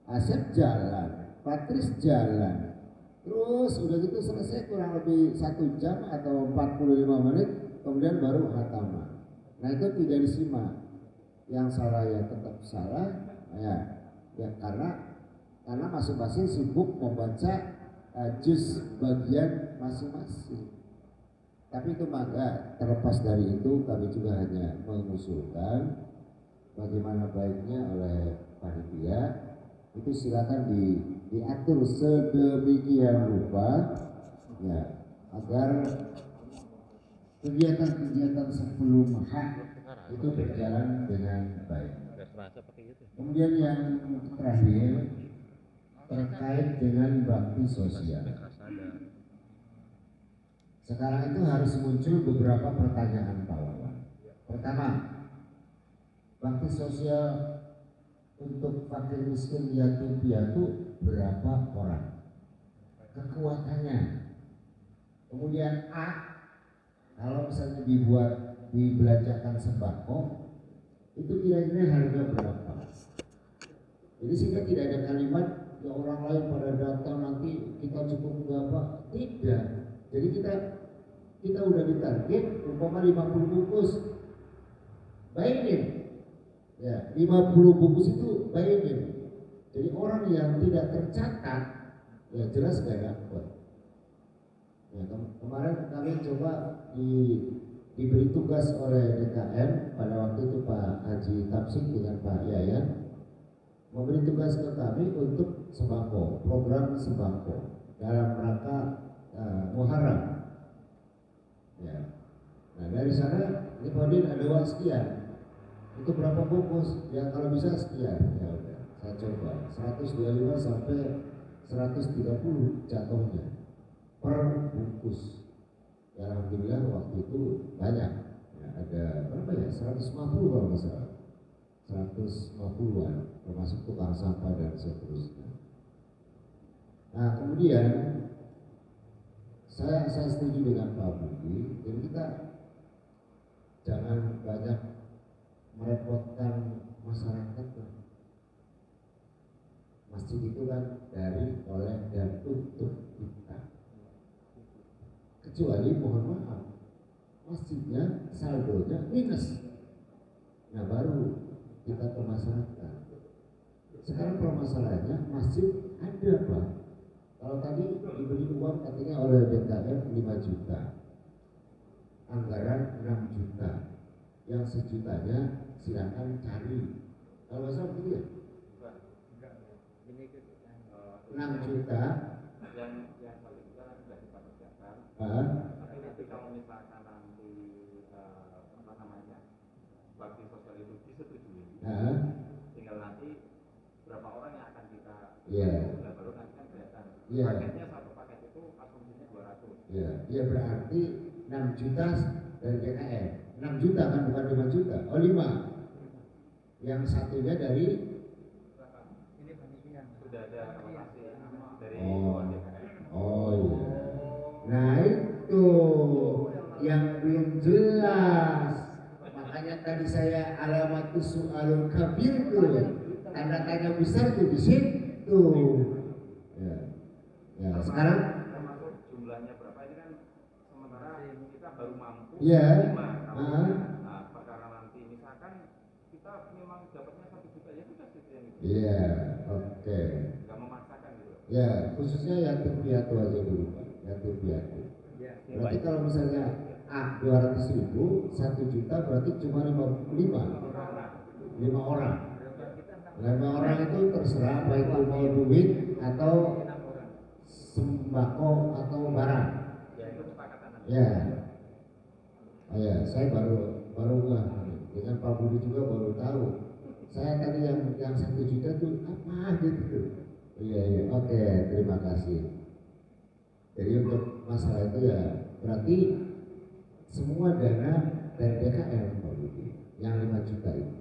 Asep jalan, Patris jalan, terus udah gitu selesai kurang lebih 1 jam atau 45 menit, kemudian baru hataman. Nah itu tidak disimak. Yang salah ya tetap salah, ya karena masing-masing sibuk membaca juz bagian masing-masing. Tapi itu maka terlepas dari itu kami juga hanya mengusulkan bagaimana baiknya oleh panitia itu silakan diatur sedemikian rupa ya agar kegiatan-kegiatan sebelum hak itu berjalan dengan baik. Kemudian yang terakhir terkait dengan bakti sosial. Sekarang itu harus muncul beberapa pertanyaan Pak Wawan. Pertama, bakti sosial untuk fakir miskin yatim piatu berapa orang? Kekuatannya. Kemudian A, kalau misalnya dibelanjakan sembako, itu kira-kira harga berapa? Jadi sehingga tidak ada kalimat ya orang lain pada datang nanti kita cukup berapa? Tidak. Jadi kita udah ditarget umpama 50 bungkus, bayangin. Ya, 50 bungkus itu bayangin. Jadi orang yang tidak tercatat, ya jelas gak dapat. Ya, kemarin kami coba diberi tugas oleh DKM pada waktu itu Pak Haji Tapsik dengan Pak Yayan memberi tugas ke kami untuk sembako, program sembako dalam rangka Muharram. Ya. Nah dari sana Nipodin ada uang sekian. Itu berapa bungkus? Ya kalau bisa sekian. Ya udah, saya coba 125 sampai 130 jatuhnya per bungkus. Ya alhamdulillah waktu itu banyak. Ya, ada berapa ya? 150 kalau nggak salah. 150-an termasuk tukang sampah dan seterusnya. Nah kemudian saya setuju dengan Pak Budi. Jadi kita jangan banyak merepotkan masyarakat. Masjid itu kan dari, oleh, dan untuk kita. kecuali mohon maaf masjidnya saldonya minus. Nah baru kita permasalahkan. Sekarang permasalahannya masjid ada Pak. Kalau tadi diberi uang katanya oleh DKM 5 juta, anggaran 6 juta, yang sejutanya silakan cari. Kalau nggak salah begitu ya? 6 juta yang paling besar sudah kita kerjakan. Tapi nanti kalau misalkan nanti apa namanya bakti sosial itu disetujui, tinggal nanti berapa orang yang akan kita baru nanti kan kelihatan. Paketnya satu paket itu asumsinya 200. Ya berarti 6 juta dari DKM. 6 juta kan bukan 5 juta. Oh 5. Yang satunya dari sudah ada alokasi dari DKM. Oh iya. Nah itu yang belum jelas. Makanya tadi saya alamatus su'alul kabir tuh, tanda tanya besar tuh di situ. Ya sekarang termasuk jumlahnya berapa ini kan sementara kita baru mampu 5. Nah perkara nanti misalkan kita memang dapatnya 1 juta ya sudah gitu yang itu. Oke. Nggak memaksakan gitu. Ya khususnya yatim piatu aja dulu Pak, yatim piatu. Berarti kalau misalnya 200.000, 1 juta berarti cuma 5 orang. 5 orang itu terserah baik itu mau duit atau sembako atau barang. Ya itu kesepakatan. Ya, saya baru nggak dengan Pak Budi juga baru tahu. Saya tadi yang 1 juta itu apa gitu. Iya, oke, terima kasih. Jadi untuk masalah itu ya berarti semua dana dari DKM Pak Budi yang 5 juta itu.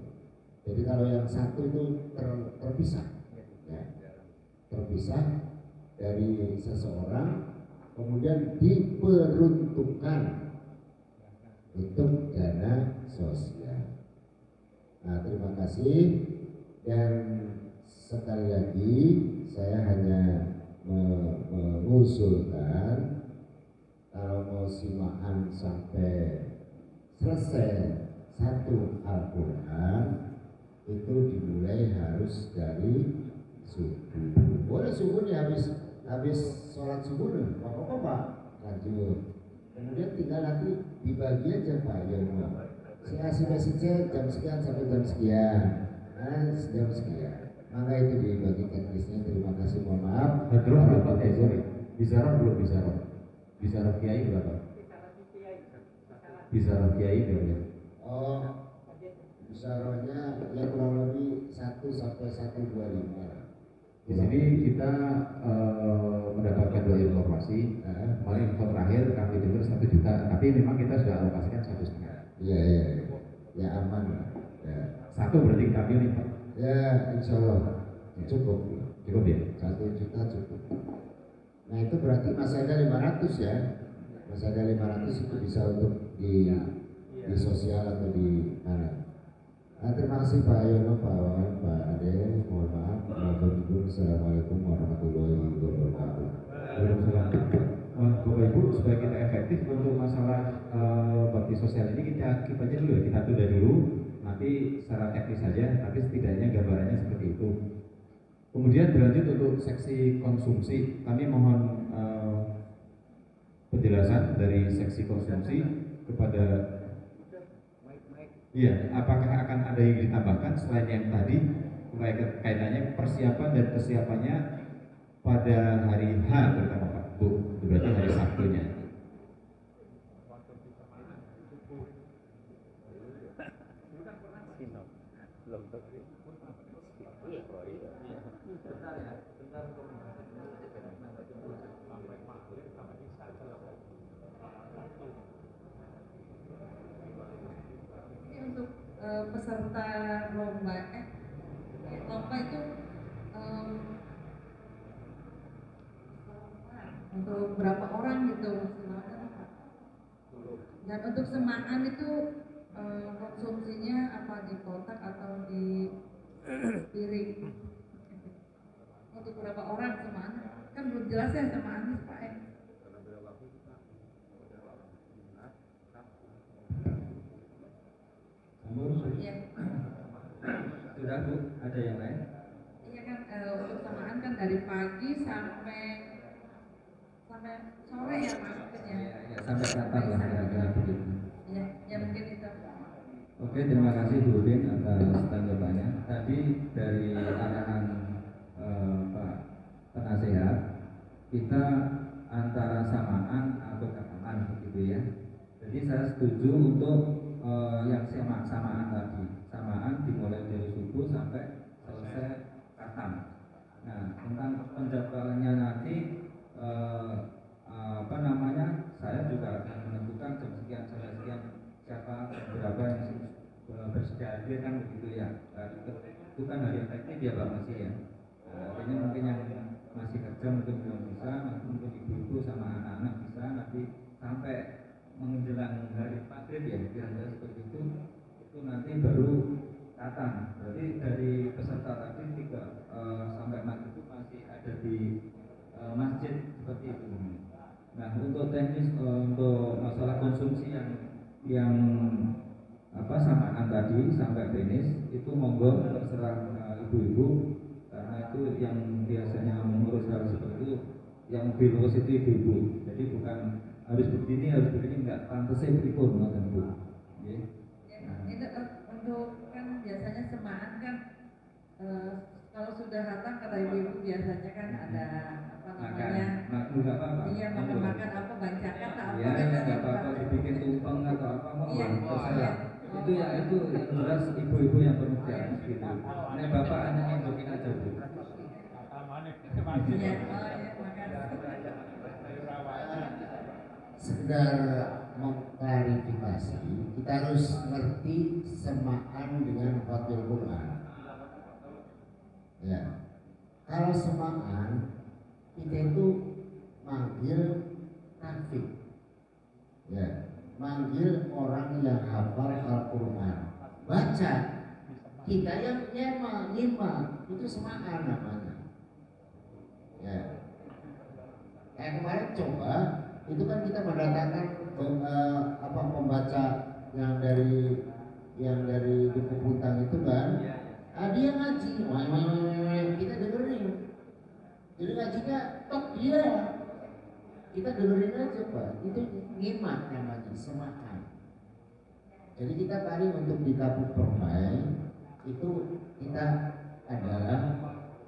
Jadi kalau yang satu itu terpisah, terpisah dari seseorang, kemudian diperuntukkan untuk dana sosial. Nah, terima kasih dan sekali lagi saya hanya mengusulkan kalau mau simaan sampai selesai satu Al-Quran itu dimulai harus dari subuh. Boleh subuh nih habis sholat subuh nih, apa-apa Pak, lanjut. Kemudian tinggal nanti dibagi aja Pak Yono. Si A si B si C jam sekian sampai jam sekian, jam sekian. Maka itu dibagi teknisnya. Terima kasih, mohon maaf. Hadroh berapa? Sorry, bisaroh belum bisaroh. Bisaroh kiai berapa? Bisaroh kiai berapa? Oh, bisarohnya ya kurang lebih 1 sampai 125. Di sini kita mendapatkan 2 informasi. Kemarin info terakhir kami dengar 1 juta, tapi memang kita sudah alokasikan 1,5. Ya aman. Ya. 1 berarti kami nih Pak. Ya, insya Allah cukup ya. 1 juta cukup. Nah itu berarti masih ada 500 ya. Masih ada 500 itu bisa untuk di sosial atau di mana. Nah, terima kasih Pak Yono, Pak Wawan, Pak Ade. Mohon maaf. Assalamualaikum warahmatullahi wabarakatuh. Bapak Ibu, supaya kita efektif untuk masalah bakti sosial ini kita aja dulu ya, kita tunda dulu. Nanti secara teknis saja, tapi setidaknya gambarannya seperti itu. Kemudian berlanjut untuk seksi konsumsi, kami mohon penjelasan dari seksi konsumsi kepada apakah akan ada yang ditambahkan selain yang tadi kaitannya persiapan dan kesiapannya pada hari H terutama Pak Bu, berarti hari Sabtunya. Untuk peserta lomba itu untuk berapa orang gitu dan untuk semaan itu konsumsinya apa di kotak atau di piring untuk berapa orang semaan kan belum jelas ya semaannya Pak Sudah Bu, ada yang lain? Iya kan, untuk samaan kan dari pagi sampai sore ya Pak maksudnya. Ya, sampai kapan lah kira-kira begitu. Iya, ya mungkin itu. Oke, terima kasih Bu Udin atas tanggapannya. Tadi dari arahan Pak Penasehat, kita antara samaan atau kataman begitu ya. Jadi saya setuju untuk yang samaan tadi. Samaan dimulai dari subuh sampai selesai katam. Nah, tentang penjadwalannya nanti saya juga akan menentukan jam sekian sampai sekian siapa berapa yang bersedia hadir kan begitu ya. Itu kan hari efektif ya Pak masih ya. Artinya mungkin yang masih kerja mungkin belum bisa, mungkin ibu-ibu sama anak-anak bisa nanti sampai menjelang hari maghrib ya kira-kira seperti itu nanti baru katam. Berarti dari peserta tadi 3 sampai maghrib itu masih ada di masjid seperti itu. Nah untuk teknis untuk masalah konsumsi yang samaan tadi sampai finish itu monggo terserah ibu-ibu, karena itu yang biasanya mengurus hal seperti itu yang lebih luas itu ibu-ibu. Jadi bukan harus begini enggak, pantasnya berikut ngoten Bu. Nggih. Itu untuk kan biasanya semaan kan kalau sudah hatam kata ibu-ibu biasanya kan ada iya makan apa bancakan atau apa nggak apa-apa dibikin tumpeng atau apa terserah. Itu yang jelas ibu-ibu yang penugas gitu. Ini bapak hanya nyendokin aja Bu. Sekedar mengklarifikasi, kita harus ngerti semaan dengan Fathul Quran. Ya, kalau semaan kita itu manggil nafik, ya, manggil orang yang hafal Al-Quran, baca. Kita yang nyimak itu semaan namanya. Ya, kayak kemarin coba itu kan kita mendatangkan pembaca yang dari buku Puntang itu kan, dia ngaji, kita dengerin. Jadi ngajinya tok dia, kita dengerin aja Pak. Itu nyimak namanya, semaan. Jadi kita tadi untuk di Kapuk Permai itu kita adalah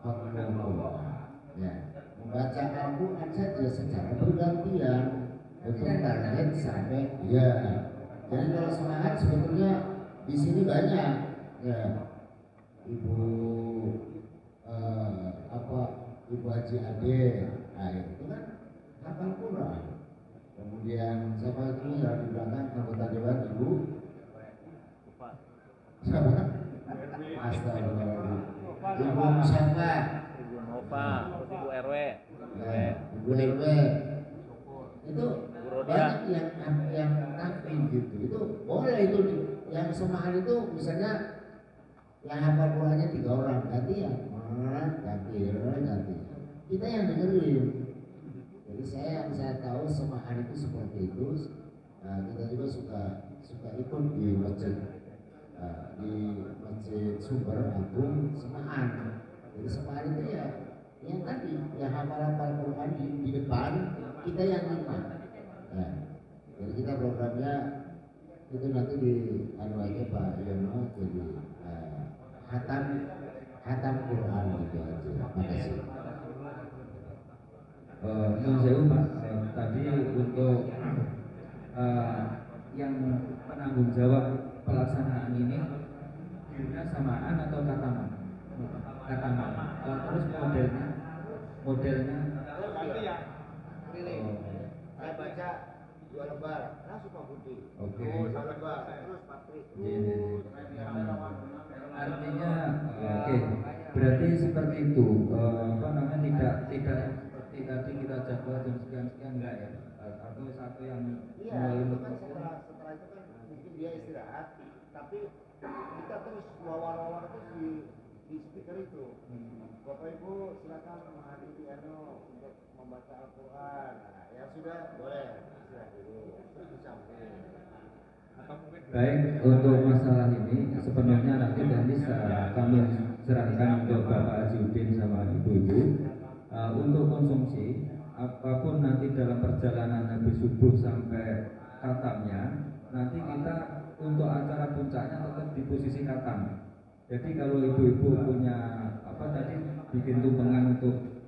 khotbah, ya, membaca Al-Quran saja secara bergantian untuk target sampai ya. Jadi kalau semangat sebetulnya di sini banyak ya, Ibu Haji Ade, nah itu kan hafal Quran. Kemudian siapa itu yang di belakang anggota dewan Ibu? Siapa? Astagfirullahaladzim. Ibu Musyafa, Ibu Nova, Ibu RW, Ibu RW. Itu banyak yang nakfin gitu. Itu boleh itu yang semaan itu misalnya yang hafal Qurannya 3 orang gantian. Ganti. Kita yang dengerin. Jadi saya tahu semaan itu seperti itu. Nah, kita juga suka ikut di masjid Sumber Agung semaan. Jadi semaan itu ya yang tadi yang hafal Quran di depan, kita yang nyimak. Ya. Jadi kita programnya itu nanti di aja Pak Yono, jadi hatam Quran gitu aja. Makasih. Saya Pak, tadi untuk yang penanggung jawab pelaksanaan ini dirinya samaan atau kataman? Terus modelnya Saya baca 2 lembar, langsung Pak Budi. Oke. 2 lembar, terus Patrik. Artinya oke. Berarti seperti itu. Tidak seperti tadi kita jadwal jam sekian enggak ya? Atau satu yang itu kan setelah itu kan mungkin dia istirahat, tapi kita terus wawancara terus di speaker itu. Bapak Ibu silakan menghadiri untuk membaca Al-Quran. Nah, yang sudah boleh istirahat dulu, terus disamping. Baik, untuk masalah ini sebenarnya nanti kami serahkan untuk Bapak Haji Udin sama Ibu-Ibu untuk konsumsi apapun nanti dalam perjalanan habis subuh sampai katamnya, nanti kita untuk acara puncaknya tetap di posisi katam. Jadi kalau ibu-ibu punya apa tadi bikin tumpengan untuk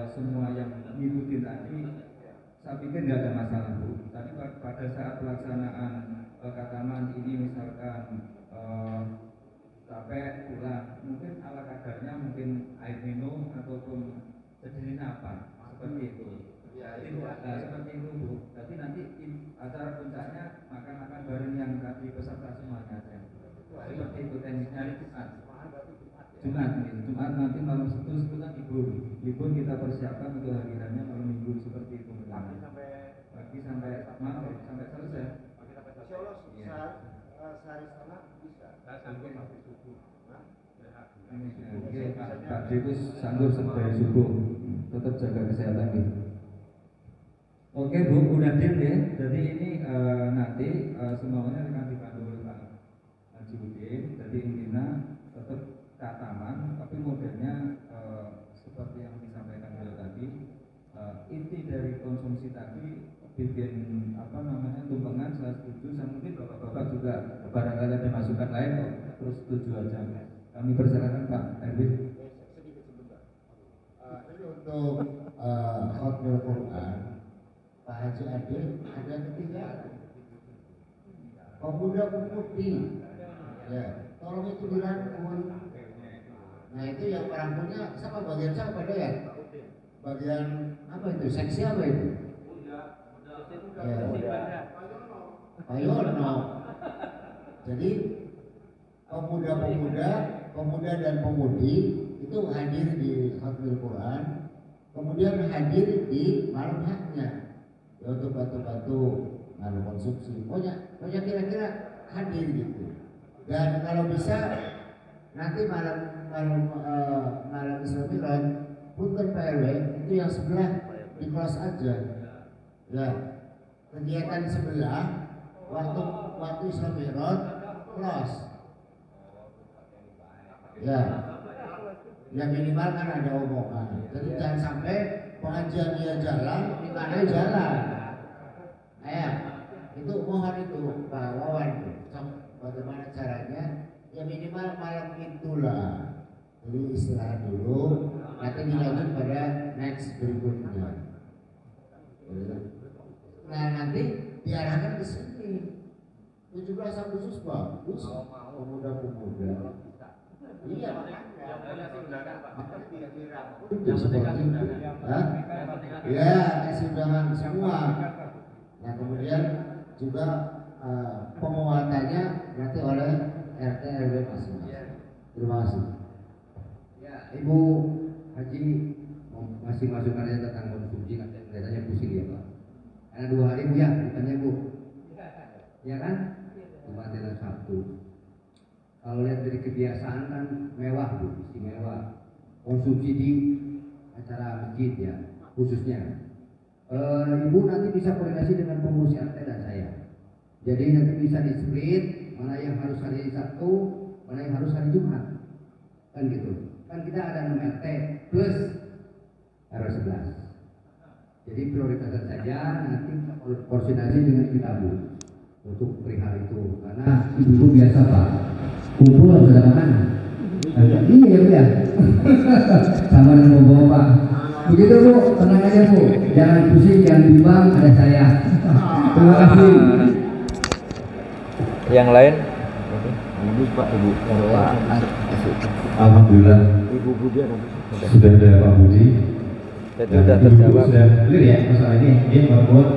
semua yang ngikutin tadi, saya pikir nggak ada masalah Bu. Tapi pada saat pelaksanaan kataman ini misalkan capek pulang, mungkin ala kadarnya mungkin air minum ataupun sejenis apa seperti itu. Seperti itu Bu. Tapi nanti acara puncaknya makan bareng yang tadi peserta semuanya aja. Seperti itu teknisnya hari Jumat nanti malam Sabtu kan libur kita persiapkan untuk hariannya malam Minggu seperti itu. Pagi sampai maghrib sampai selesai. Sehari setengah bisa. Sanggup sampai subuh. Pak Dekus sanggup sampai subuh. Tetap jaga kesehatan gitu. Oke Bu, udah deal ya. Jadi ini nanti semuanya akan dibantu oleh Pak Haji Udin. Jadi intinya tetap kataman, tapi modelnya seperti yang disampaikan beliau tadi. Inti dari konsumsi tadi bikin apa namanya tumpengan, saya setuju. Saya mungkin bapak-bapak juga barangkali ada masukan lain kok, terus setuju aja. Kami persilakan Pak Erwin. Sedikit sebentar. Ini untuk khotbah Quran, Pak Haji Adil ada ketiga pemuda-pemudi. Ya, tolong itu dirangkul. Nah itu yang merangkulnya sama bagian siapa ada ya? Bagian apa itu? Seksi apa itu? Payono. Jadi pemuda dan pemudi itu hadir di khotbah Quran, kemudian hadir di malam haknya, ya untuk bantu-bantu malam konsumsi. Pokoknya kira-kira hadir gitu. Dan kalau bisa nanti malam Isra Mi'raj punten PRW itu yang sebelah di kelas aja. Ya, kegiatan sebelah waktu Isra Mi'raj kelas. Ya, yang minimal kan ada omongan. Jadi jangan sampai pengajian dia jalan, ibadah jalan. Ya, itu mohon itu Pak Wawan. Bagaimana caranya? Ya minimal malam itulah. Jadi istirahat dulu, nanti dilanjut pada next berikutnya. Nah nanti diarahkan ke sini. 17 Agustus bagus, pemuda-pemuda. Iya ya, kasih undangan semua. Nah kemudian juga penguatannya nanti oleh RT RW masing-masing. Terima kasih. Ya, Ibu Haji masih masukannya tentang konsumsi, katanya pusing ya Pak. Karena 2 hari Bu ya, ditanya Bu. Ya kan? Jumat dan Sabtu. Kalau lihat dari kebiasaan kan mewah Bu, istimewa. Konsumsi di acara masjid ya, khususnya. Ibu nanti bisa koordinasi dengan pengurus RT dan saya. Jadi nanti bisa di-split mana yang harus hari Sabtu, mana yang harus hari Jumat. Kan gitu. Kan kita ada 6 RT plus RW 11. Jadi prioritaskan saja nanti koordinasi dengan kita Bu untuk perihal itu. Karena ibu biasa Pak, kumpul harus ada makanan. Iya ya Bu ya. Sama dengan bawa Pak. Begitu Bu, tenang aja Bu. Jangan pusing, jangan bimbang, ada saya. Terima kasih. Yang lain? Ibu Pak, Ibu. Alhamdulillah. Ibu Budi ada sudah ada Pak Budi. Jadi sudah terjawab. Sudah clear ya masalah ini. Ini Pak Bud.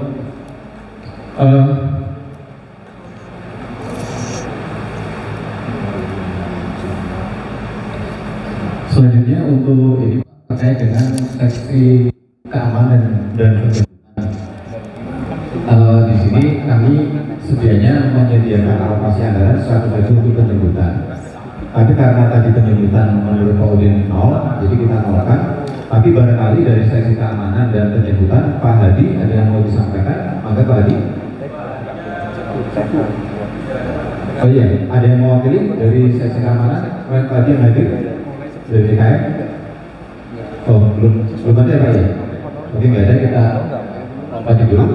Selanjutnya untuk ini terkait dengan seksi keamanan dan penjemputan. Di sini kami sedianya menyediakan alokasi anggaran 100.000 untuk penjemputan. Tapi karena tadi penjemputan menurut Pak Udin nol, jadi kita nolkan. Tapi barangkali dari seksi keamanan dan penjemputan, Pak Hadi ada yang mau disampaikan? Maka Pak Hadi. Oh iya, ada yang mewakili dari seksi keamanan? Tadi yang hadir dari DKM? Oh, belum ada Pak ya? Oke, nggak ada, kita lanjut dulu.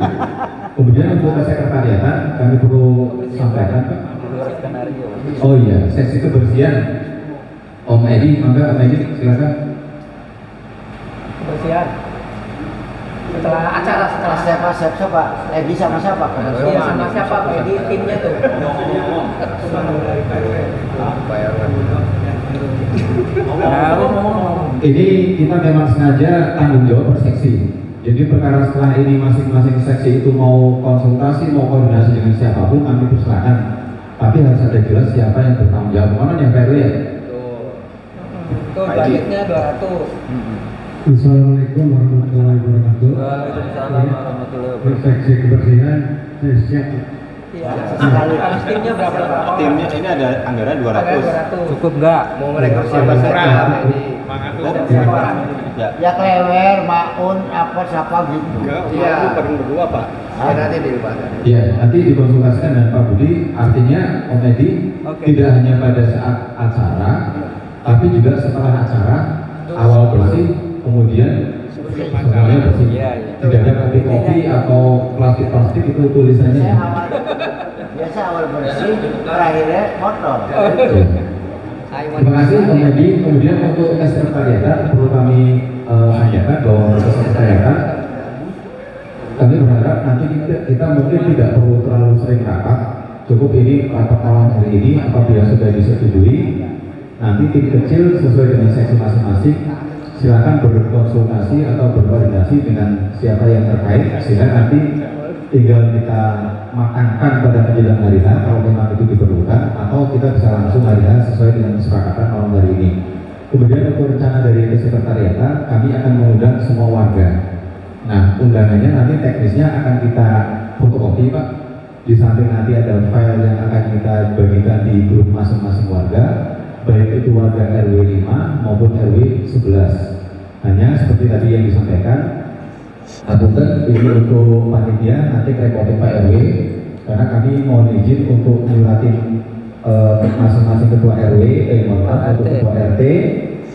Kemudian untuk kesekretariatan kami perlu sampaikan Pak. Oh iya, sesi kebersihan. Om Edi, mangga Om Edi, silakan. Kebersihan. Setelah siapa? Edi sama siapa? Iya, sama siapa? Edi timnya tuh. Ini kita memang sengaja tanggung jawab per seksi. Jadi perkara setelah ini masing-masing seksi itu mau konsultasi, mau koordinasi dengan siapapun, kami persilakan. Tapi harus ada jelas siapa yang bertanggung jawab. Mana yang perlu ya? Tuh budgetnya 200. Assalamualaikum warahmatullahi wabarakatuh. Waalaikumsalam warahmatullahi wabarakatuh. Seksi kebersihan, saya siap. Iya, sekali. Timnya berapa? Timnya ini ada anggaran 200. Cukup nggak? Mau mereka siapa saja? Ya Klewer, Maun, apa siapa gitu. Iya, perlu berdua Pak. Ya nanti dilibatkan. Ya, nanti dikonsultasikan dengan Pak Budi. Artinya Om Edi tidak hanya pada saat acara, tapi juga setelah acara, awal bersih, kemudian semuanya bersih. Tidak ada kopi-kopi atau plastik-plastik itu tulisannya. Biasa awal bersih, terakhirnya kotor. Terima kasih Om Edi. Kemudian untuk kesekretariatan perlu kami sampaikan bahwa untuk kesekretariatan kami berharap nanti kita mungkin tidak perlu terlalu sering rapat. Cukup ini rapat malam hari ini apabila sudah disetujui. Nanti tim kecil sesuai dengan seksi masing-masing silakan berkonsultasi atau berkoordinasi dengan siapa yang terkait sehingga nanti tinggal kita makankan pada menjelang hari H kalau memang itu diperlukan, atau kita bisa langsung hari H sesuai dengan kesepakatan malam hari ini. Kemudian untuk rencana dari kesekretariatan kami akan mengundang semua warga. Nah, undangannya nanti teknisnya akan kita fotokopi Pak. Di samping nanti ada file yang akan kita bagikan di grup masing-masing warga, baik itu warga RW 5 maupun RW 11. Hanya seperti tadi yang disampaikan, Apunten ini untuk panitia nanti reporting Pak RW, karena kami mohon izin untuk nyuratin masing-masing ketua RW, untuk ketua RT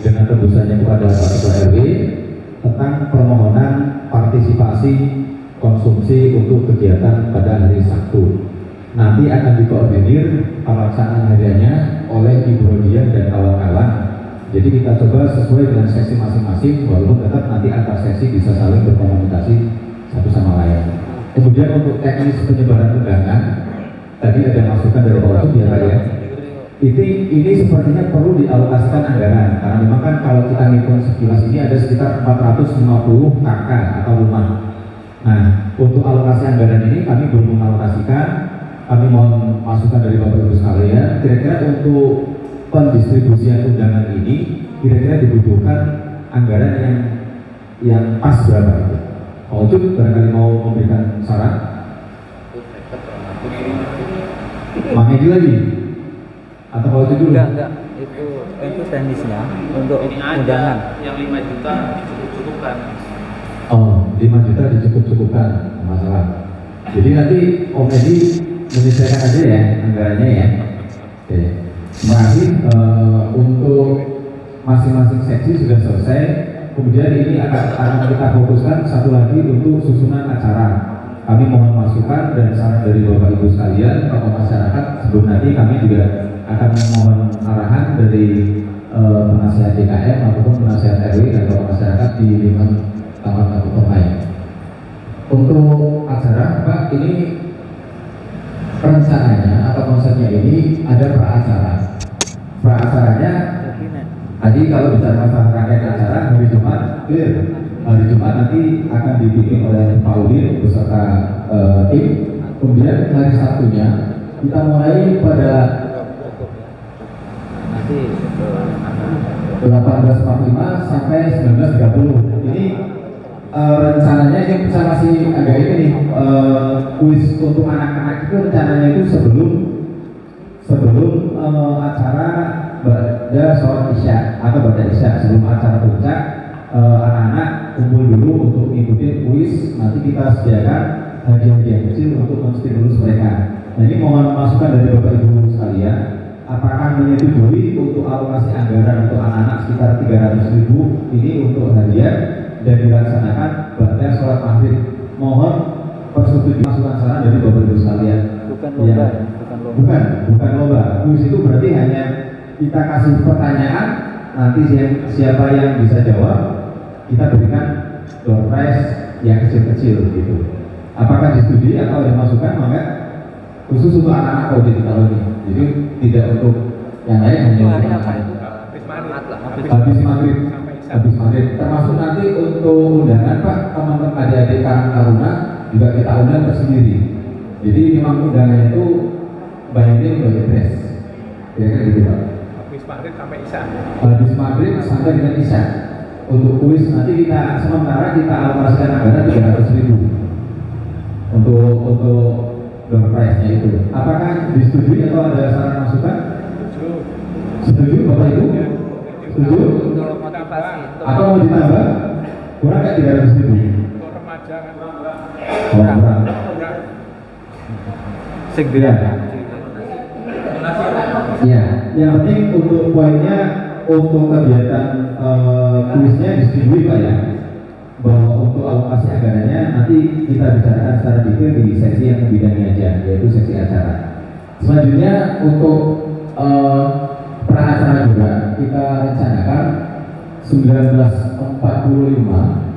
dengan tembusannya kepada Pak Ketua RW tentang permohonan partisipasi konsumsi untuk kegiatan pada hari Sabtu. Nanti akan dikoordinir pelaksanaan hariannya oleh Ibu Rodia dan kawan-kawan. Jadi kita coba sesuai dengan sesi masing-masing, walaupun tetap nanti antar sesi bisa saling berkomunikasi satu sama lain. Kemudian untuk teknis penyebaran undangan, tadi ada masukan dari Pak Wajib ya. Ini sepertinya perlu dialokasikan anggaran, karena memang kan kalau kita ngitung sekilas ini ada sekitar 450 KK atau rumah. Nah, untuk alokasi anggaran ini kami belum mengalokasikan. Kami mohon masukan dari Bapak Ibu sekalian. Kira-kira untuk pendistribusian undangan ini kira-kira dibutuhkan anggaran yang pas berapa itu? Pak Ucup barangkali mau memberikan saran. Mang Edi lagi? Atau Pak Ucup dulu? Enggak. Itu teknisnya untuk undangan. Yang 5 juta dicukup-cukupkan. Oh, 5 juta dicukup-cukupkan, masalah. Jadi nanti Om Edi menyesuaikan aja ya anggarannya ya. Oke. Terima kasih. Untuk masing-masing seksi sudah selesai. Kemudian ini akan kita fokuskan satu lagi untuk susunan acara. Kami mohon masukan dan saran dari Bapak Ibu sekalian, tokoh masyarakat. Sebelum nanti kami juga akan mohon arahan dari penasihat DKM ataupun penasihat RW dan tokoh masyarakat di lingkungan Taman Kabupaten lain. Untuk acara, Pak, ini rencananya atau konsepnya ini ada pra-acaranya tadi kalau bicara masalah rangkaian acara hari Jumat clear. Hari Jumat nanti akan dibikin oleh Pak Udin beserta tim. Kemudian hari Sabtunya kita mulai pada 18.45 sampai 19.30. Ini rencananya yang bisa masih agak ini nih, kuis untuk anak-anak itu rencananya itu sebelum acara pada sholat isya atau pada isya, sebelum acara puncak. Anak-anak kumpul dulu untuk mengikuti kuis. Nanti kita sediakan hadiah-hadiah kecil untuk menstimulus mereka. Nah ini mohon masukan dari Bapak Ibu sekalian, apakah menyetujui untuk alokasi anggaran untuk anak-anak sekitar 300.000 ini untuk hadiah dan dilaksanakan pada sholat maghrib. Mohon persetujuan masukan saran dari Bapak Ibu sekalian. Bukan lomba, bukan lomba. Kuis itu berarti hanya kita kasih pertanyaan, nanti siapa yang bisa jawab kita berikan door prize yang kecil-kecil gitu. Apakah disetujui atau ada masukan? Maka khusus untuk anak-anak audit tahun ini. Jadi tidak untuk yang lain, hanya untuk anak-anak. Habis maghrib. Termasuk nanti untuk undangan Pak, teman-teman adik-adik Karang Taruna juga kita undang tersendiri. Jadi memang undangannya itu by name by address. Kira-kira gitu Pak. Habis maghrib sampai isya. Habis maghrib sampai dengan isya. Untuk kuis nanti kita sementara kita alokasikan anggaran 300.000 untuk door prize-nya itu. Apakah disetujui atau ada saran masukan? Setuju Bapak Ibu? Setuju? Untuk motivasi. Atau mau ditambah? Kurang nggak 300.000? Untuk remaja kan Kurang. Segera. Ya, yang penting untuk poinnya untuk kegiatan kuisnya disetujui Pak ya, bahwa untuk alokasi anggarannya nanti kita bicarakan secara detail di seksi yang bidangnya aja, yaitu seksi acara. Selanjutnya untuk pra-acara juga kita rencanakan 1945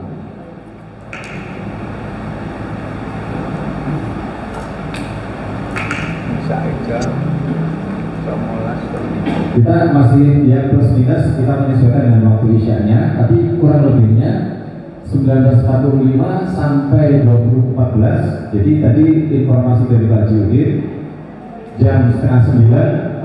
kita masih ya plus minus, kita menyesuaikan dengan waktu isyanya, tapi kurang lebihnya 1945 sampai 2014. Jadi tadi informasi dari Pak Jiudin jam 8:30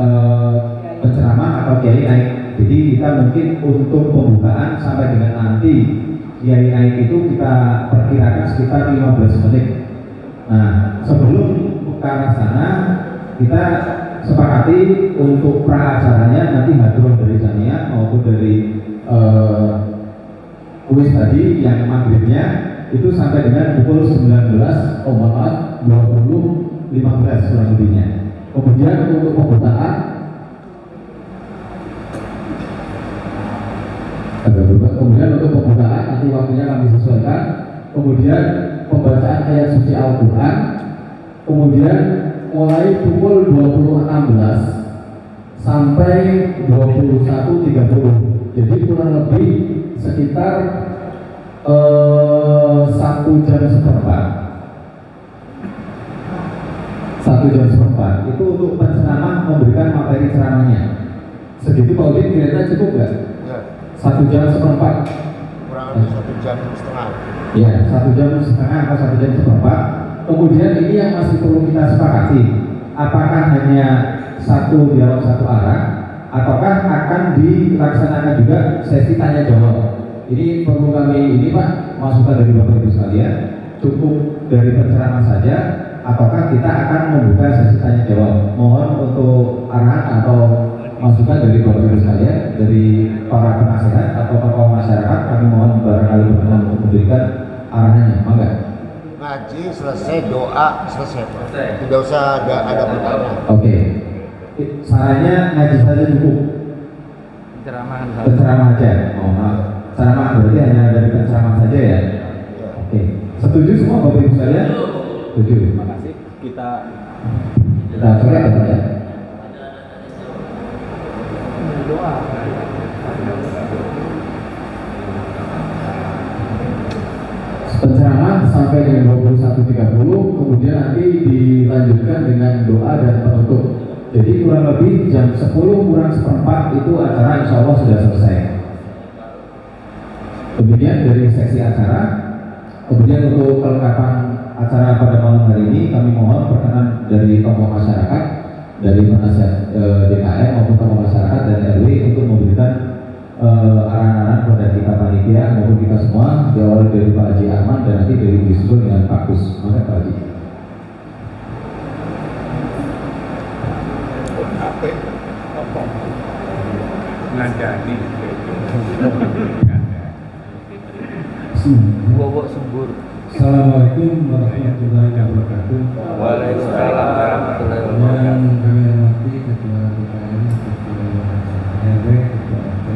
penceramah atau kiai naik. Jadi kita mungkin untuk pembukaan sampai dengan nanti kiai naik itu kita perkirakan sekitar 15 menit. Nah sebelum ke arah sana kita sepakati untuk pra-acaranya nanti hadroh dari Jamiah maupun dari kuis tadi yang maghribnya itu sampai dengan pukul 19.20.15 kurang lebihnya. Kemudian untuk pembukaan nanti waktunya kami sesuaikan. Kemudian pembacaan ayat suci Al-Quran, kemudian mulai pukul 20.16 sampai 21.30. Jadi kurang lebih sekitar 1 jam seperempat. 1 jam seperempat itu untuk penceramah memberikan materi ceramahnya. Segitu Pak Udin kira-kira cukup nggak? Ya. 1 jam seperempat. Kurang lebih 1 jam setengah. Ya, 1 jam setengah atau 1 jam seperempat. Kemudian ini yang masih perlu kita sepakati, apakah hanya satu dialog satu arah, ataukah akan dilaksanakan juga sesi tanya jawab. Ini perlu kami Pak masukan dari Bapak Ibu sekalian, cukup dari penceramah saja, ataukah kita akan membuka sesi tanya jawab. Mohon untuk arahan atau masukan dari Bapak Ibu sekalian, dari para penasehat atau tokoh masyarakat, kami mohon barangkali berkenan untuk memberikan arahannya. Mangga. Ngaji selesai, doa selesai. Tidak usah ada pertanyaan. Oke. Sarannya ngaji saja cukup. Penceramah aja. Oh, maaf. Ceramah berarti hanya dari penceramah saja ya. Oke. Setuju semua Bapak Ibu sekalian? Setuju. Terima kasih. Kita coret ya. doa. Penceramah sampai dengan 21.30, kemudian nanti dilanjutkan dengan doa dan penutup. Jadi kurang lebih jam 10 kurang seperempat itu acara insya Allah sudah selesai. Demikian dari seksi acara. Kemudian untuk kelengkapan acara pada malam hari ini kami mohon perkenan dari tokoh masyarakat, dari penasihat DKM maupun tokoh masyarakat dan RW untuk memberikan arahan-arahan kepada kita panitia maupun kita semua, diawali dari Pak Haji Ahmad dan nanti dari disusul dengan Pak Gus. Maka Pak Haji. Wowok sembur. Assalamualaikum warahmatullahi wabarakatuh. Waalaikumsalam warahmatullahi wabarakatuh. Yang kami hormati Ketua DPR, Ketua RW, Ketua RT,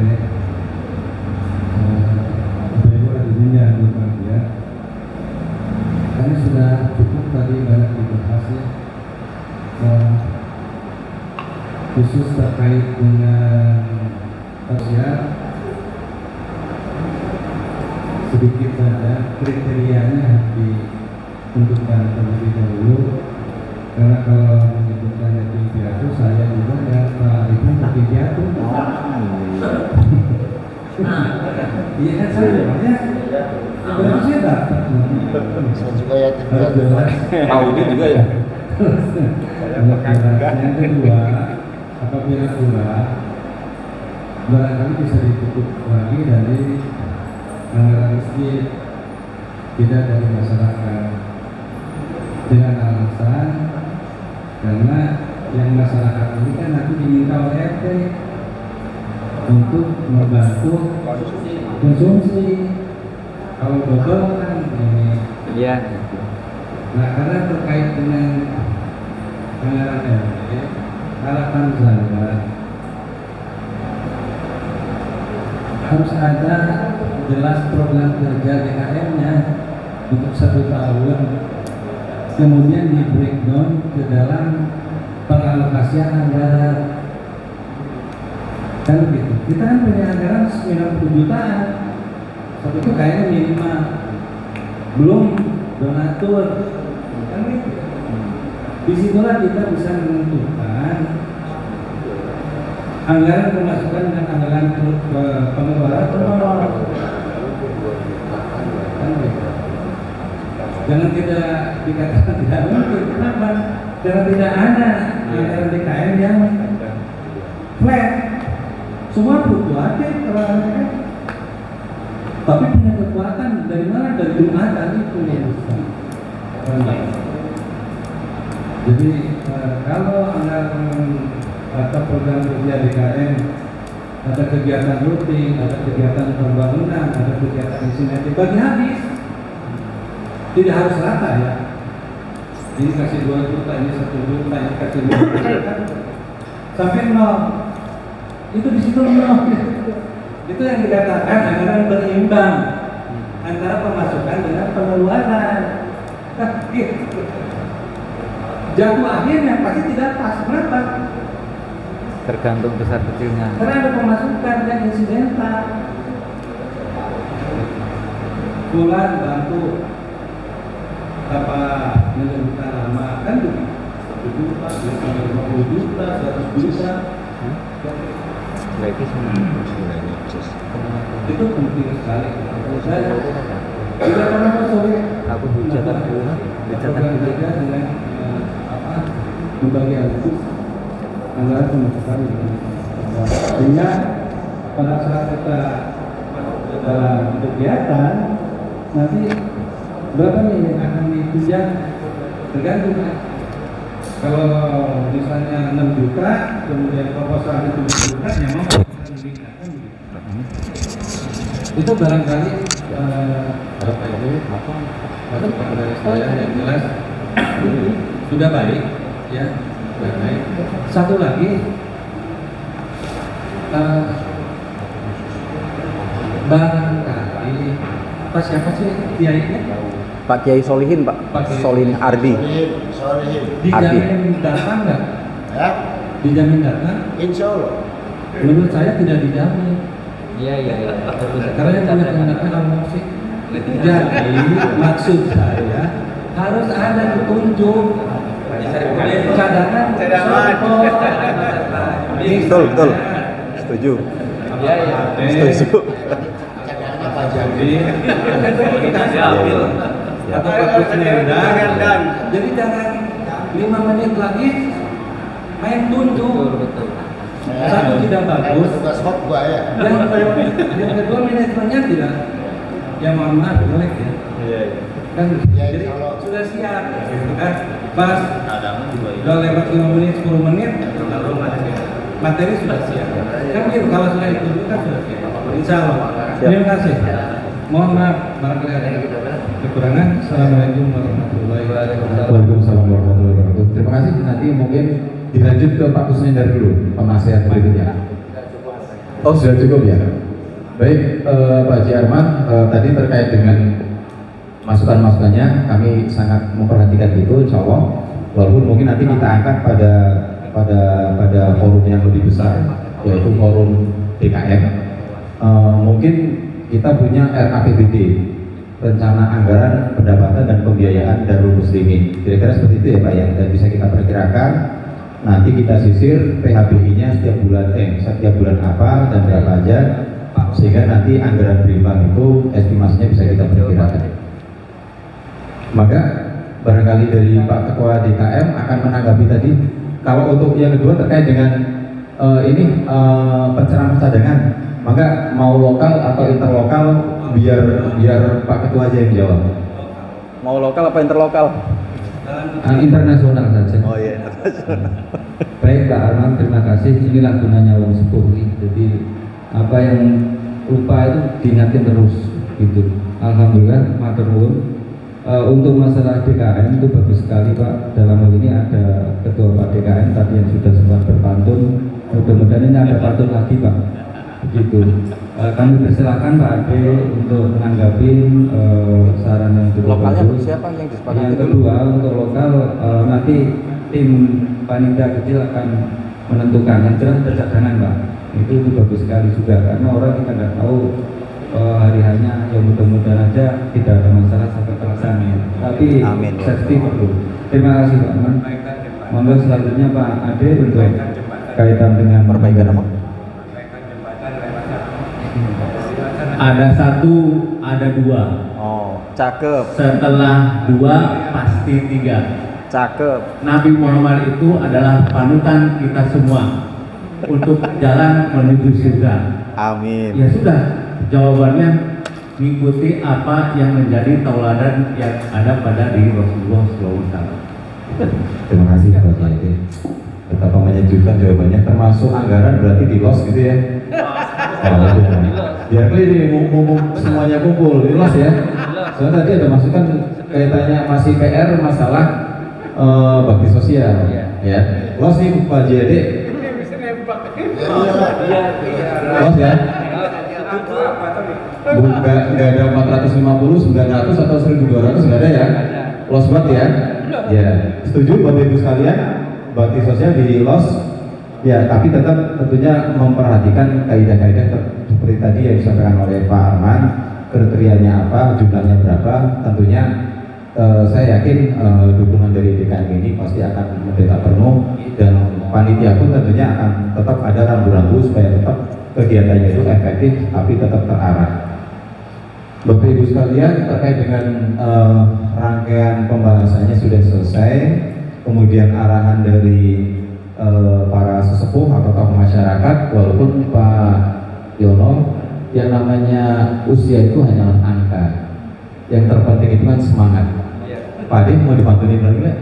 Bapak Ibu hadirin yang berbahagia. Kami sudah cukup tadi banyak dibahas ya, khusus terkait dengan sosial. Sedikit saja kriterianya harus ditentukan terlebih dahulu, karena kalau menyebutkan yatim piatu saya juga ya Pak Arifin yatim piatu. Iya kan saya ya, benar saya dapat. Saya juga yatim piatu. Audi juga ya. Yang kedua, apabila kurang, barangkali bisa ditutup lagi dari anggaran masjid, tidak dari masyarakat, dengan alasan karena yang masyarakat ini kan nanti diminta oleh RT untuk membantu konsumsi. Kalau double kan ini. Iya. Nah, karena terkait dengan anggaran RT, harapan saya harus ada jelas program kerja DKM-nya untuk 1 tahun, kemudian di breakdown ke dalam pengalokasian anggaran. Kan begitu. Kita kan punya anggaran 90 jutaan, tapi itu kayaknya minimal, belum donatur, kan gitu. Disitulah kita bisa menentukan anggaran pemasukan dan anggaran pengeluaran pengeluaran. Jangan tidak dikatakan tidak mungkin. Kenapa? Karena tidak ada anggaran DKM yang flat. Semua fluktuatif kalau mereka. Tapi punya kekuatan dari mana? Dari Jumatan itu yang besar. Jadi kalau anggaran atau program kerja DKM, ada kegiatan rutin, ada kegiatan pembangunan, ada kegiatan inisiatif, bagi habis. Tidak harus rata ya. Ini kasih 2 juta, ini 1 juta, ini kasih 5 juta, sampai 0. Itu di situ 0. Itu yang dikatakan anggaran berimbang antara pemasukan dengan pengeluaran. Gitu. Jatuh akhirnya pasti tidak pas. Kenapa? Tergantung besar kecilnya. Karena ada pemasukan yang insidental. Bulan bantu apa menyebutkan nama kan begitu, 1 juta, 50 juta, 100 juta. Itu penting sekali. Saya tidak pernah sore. Aku dicatat dulu. Dengan membagi alih anggaran pemasukan, sehingga pada saat kita dalam kegiatan nanti berapa nih yang akan ditunjang, tergantung. Kalau misalnya 6 juta kemudian proposal itu 7 juta, ya mau kita meningkatkan itu barangkali apa itu pada saya yang jelas sudah baik ya, sudah baik. Satu lagi barangkali apa siapa sih kiainya? Pak Kiai Solihin, Pak Solihin Ardi. Dijamin datang nggak? Ya, Dijamin datang? insya Allah. Menurut saya tidak dijamin. Iya. Karena yang punya kehendaknya emosi. Jadi maksud saya harus ada petunjuk. Cadangan. Betul. Setuju. Setuju. Cadangannya Pak Jadi. Atau jadi jangan 5 menit lagi main tunjuk. Satu tidak bagus. Tugas khotbah ya. Yang kedua manajemennya tidak. Ya mohon maaf jelek ya. Iya. Kan jadi sudah siap gitu kan. Pas udah lewat 5 menit 10 menit materi sudah siap. Kan gitu kalau sudah ditunjukkan sudah siap. Insya Allah. Terima kasih. Mohon maaf barangkali ada kekurangan. Assalamualaikum warahmatullahi wabarakatuh. Waalaikumsalam warahmatullahi wabarakatuh. Terima kasih. Nanti mungkin dilanjut ke Pak Kusnendar dulu, penasihat berikutnya. Oh, sudah cukup ya. Baik, Pak Haji Arman, tadi terkait dengan masukan-masukannya, kami sangat memperhatikan itu, insya Allah. Walaupun mungkin nanti kita angkat pada forum yang lebih besar, yaitu forum DKM. Mungkin kita punya RAPBD, rencana anggaran pendapatan dan pembiayaan Darul Muslimin. Kira-kira seperti itu ya Pak ya, dan bisa kita perkirakan. Nanti kita sisir PHBI-nya setiap bulan apa dan berapa aja, sehingga nanti anggaran berimbang itu estimasinya bisa kita perkirakan. Maka barangkali dari Pak Ketua DKM akan menanggapi tadi. Kalau untuk yang kedua terkait dengan pencerahan cadangan, maka mau lokal atau interlokal, biar Pak Ketua aja yang jawab. Mau lokal apa interlokal? Internasional saja. Oh iya, internasional. Baik Pak Arman, terima kasih. Inilah gunanya uang sepuh. Jadi apa yang lupa itu diingatin terus gitu. Alhamdulillah, matur nuwun. Untuk masalah DKM itu bagus sekali Pak. Dalam hal ini ada Ketua Pak DKM tadi yang sudah sempat berpantun. Mudah-mudahan ini ada pantun lagi Pak. Begitu. Kami persilahkan Pak Ade untuk menanggapi saran yang cukup bagus. Siapa yang disepakati? Yang kedua untuk lokal nanti tim panitia kecil akan menentukan. Yang jelas cadangan Pak. Itu bagus sekali juga karena orang kita nggak tahu hari hanya, ya mudah-mudahan aja tidak ada masalah sampai terlaksana. Tapi safety perlu. Terima kasih Pak Arman. Monggo selanjutnya Pak Ade untuk kaitan dengan perbaikan apa? Ada satu, ada dua. Oh, cakep. Setelah dua pasti tiga. Cakep. Nabi Muhammad itu adalah panutan kita semua untuk jalan menuju surga. Amin. Ya sudah, jawabannya mengikuti apa yang menjadi tauladan yang ada pada diri Rasulullah SAW. Terima kasih Pak Haji. Betapa menyejukkan jawabannya, termasuk anggaran berarti di los gitu ya. Biar ini mumpung semuanya kumpul di los ya. Soalnya tadi ada masukan kaitannya masih PR masalah bakti sosial ya. Los nih Pak Haji. Los ya. Nggak ada 450, 900 atau 1200 nggak ada ya. Los banget ya. Ya, setuju Bapak Ibu sekalian, bakti sosial di los. Ya, tapi tetap tentunya memperhatikan kaidah-kaidah seperti tadi yang disampaikan oleh Pak Arman, kriterianya apa, jumlahnya berapa. Tentunya saya yakin dukungan dari DKM ini pasti akan mendesak penuh, dan panitia pun tentunya akan tetap ada rambu-rambu supaya tetap kegiatannya itu efektif tapi tetap terarah. Bapak Ibu sekalian, terkait dengan rangkaian pembahasannya sudah selesai, kemudian arahan dari para sesepuh atau tokoh masyarakat, walaupun Pak Yono, yang namanya usia itu hanyalah angka, yang terpenting itu kan semangat. Pak Ade mau dibantuin lagi nggak?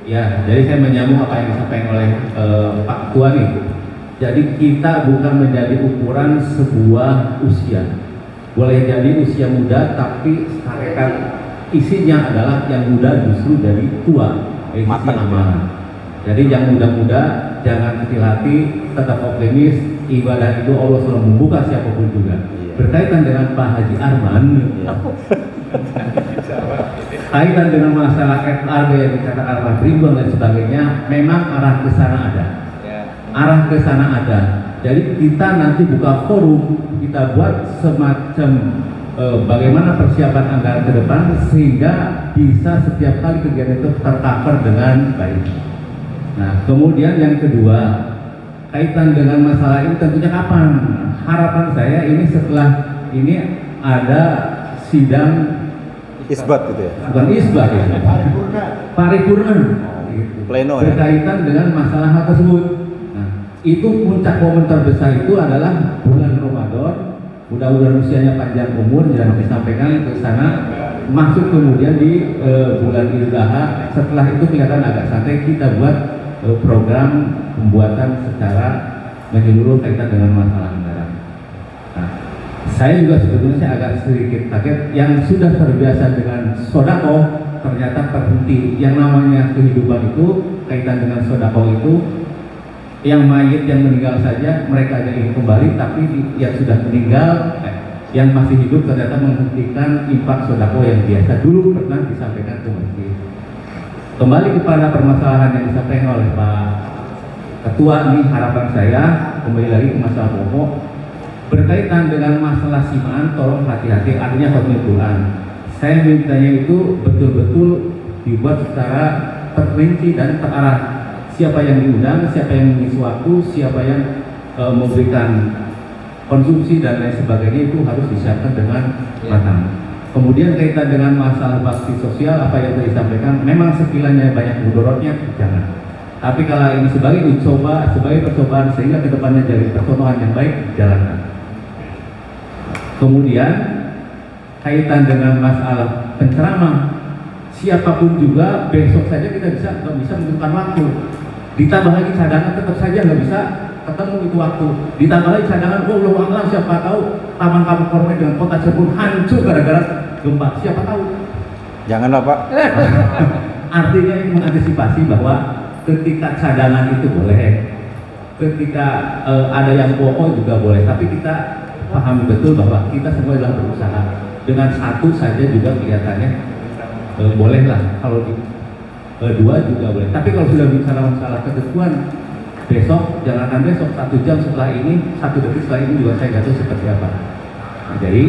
Ya, jadi saya menyambung apa yang disampaikan oleh Pak Ketua nih. Jadi kita bukan menjadi ukuran sebuah usia. Boleh jadi usia muda, tapi hakikat isinya adalah yang muda justru dari tua, dari sisi amalan. Jadi yang muda-muda jangan kecil hati, tetap optimis. Ibadah itu Allah selalu membuka siapapun juga. Berkaitan dengan Pak Haji Arman, kaitan dengan masalah FRB yang dikatakan arah ribuan dan sebagainya, memang arah ke sana ada. Arah ke sana ada. Jadi kita nanti buka forum, kita buat semacam bagaimana persiapan anggaran ke depan sehingga bisa setiap kali kegiatan itu tercover dengan baik. Nah, kemudian yang kedua, kaitan dengan masalah ini tentunya kapan? Harapan saya ini setelah ini ada sidang isbat gitu ya? Bukan isbat ya, paripurna pleno ya? Berkaitan dengan masalah hal tersebut. Nah, itu puncak momen terbesar itu adalah bulan Ramadan. Mudah-mudahan usianya panjang umur dan disampaikan ke sana. Masuk kemudian di bulan Idul Adha. Setelah itu kelihatan agak santai, kita buat program pembuatan secara menyeluruh kaitan dengan masalah anggaran. Nah, Saya juga sebetulnya agak sedikit kaget, yang sudah terbiasa dengan sodako ternyata terhenti. Yang namanya kehidupan itu kaitan dengan sodako itu, yang mayit yang meninggal saja mereka ada ingin kembali, tapi yang sudah meninggal yang masih hidup ternyata menghentikan infak sodako yang biasa dulu pernah disampaikan ke masjid. Kembali kepada permasalahan yang disampaikan oleh Pak Ketua, ini harapan saya kembali lagi ke masalah pokok berkaitan dengan masalah simaan. Tolong hati-hati, artinya khotmil Quran. Saya mintanya itu betul-betul dibuat secara terperinci dan terarah. Siapa yang diundang, siapa yang mengisi waktu, siapa yang memberikan konsumsi dan lain sebagainya, itu harus disiapkan dengan matang. Kemudian kaitan dengan masalah bakti sosial, apa yang tadi disampaikan, memang sekiranya banyak mudorotnya, jangan. Tapi kalau ini sebagai uji coba, sebagai percobaan sehingga kedepannya jadi percontohan yang baik, jalankan. Kemudian kaitan dengan masalah penceramah, siapapun juga besok saja kita nggak bisa menentukan waktu. Ditambah lagi cadangan, tetap saja nggak bisa ketemu itu waktu. Ditambah lagi cadangan, oh lu alam, siapa tahu Taman Kampung Kormet dengan Kota Cirebon hancur gara-gara gempa, siapa tahu. Janganlah Pak. Artinya ini mengantisipasi bahwa ketika cadangan itu boleh, ketika ada yang pokok juga boleh, tapi kita pahami betul bahwa kita semua adalah berusaha. Dengan satu saja juga kelihatannya bolehlah, kalau dua juga boleh. Tapi kalau sudah bicara masalah ketentuan, besok, jangankan besok, 1 jam setelah ini, 1 detik setelah ini juga saya nggak tahu seperti apa. Nah, jadi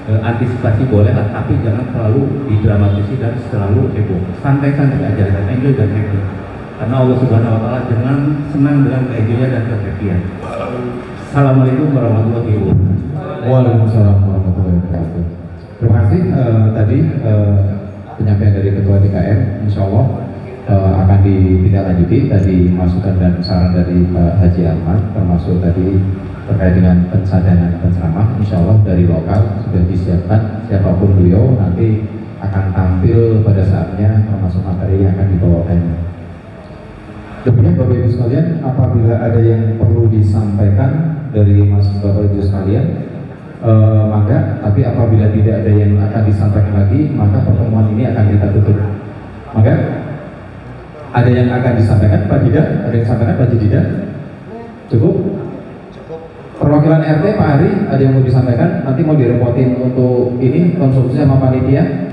antisipasi boleh lah, tapi jangan terlalu didramatisi dan terlalu heboh. Santai-santai aja dan enjoy dan happy. Karena Allah Subhanahu Wa Taala dengan senang dengan keenjoyan dan kehappyan. Assalamualaikum warahmatullahi wabarakatuh. Waalaikumsalam warahmatullahi wabarakatuh. Terima kasih tadi penyampaian dari Ketua DKM. Insya Allah akan ditindaklanjuti tadi masukan dan saran dari Pak Haji Ahmad, termasuk tadi terkait dengan pencadangan penceramah. Insya Allah dari lokal sudah disiapkan, siapapun beliau nanti akan tampil pada saatnya, termasuk materi yang akan dibawakan. Demikian Bapak Ibu sekalian, apabila ada yang perlu disampaikan dari Mas Bapak Ibu sekalian, maka, tapi apabila tidak ada yang akan disampaikan lagi, maka pertemuan ini akan kita tutup. Maka ada yang akan disampaikan Pak Dida? Ada yang disampaikan Pak Dida? Cukup? Perwakilan RT Pak Hari, ada yang mau disampaikan? Nanti mau direpotin untuk ini konsumsi sama panitia?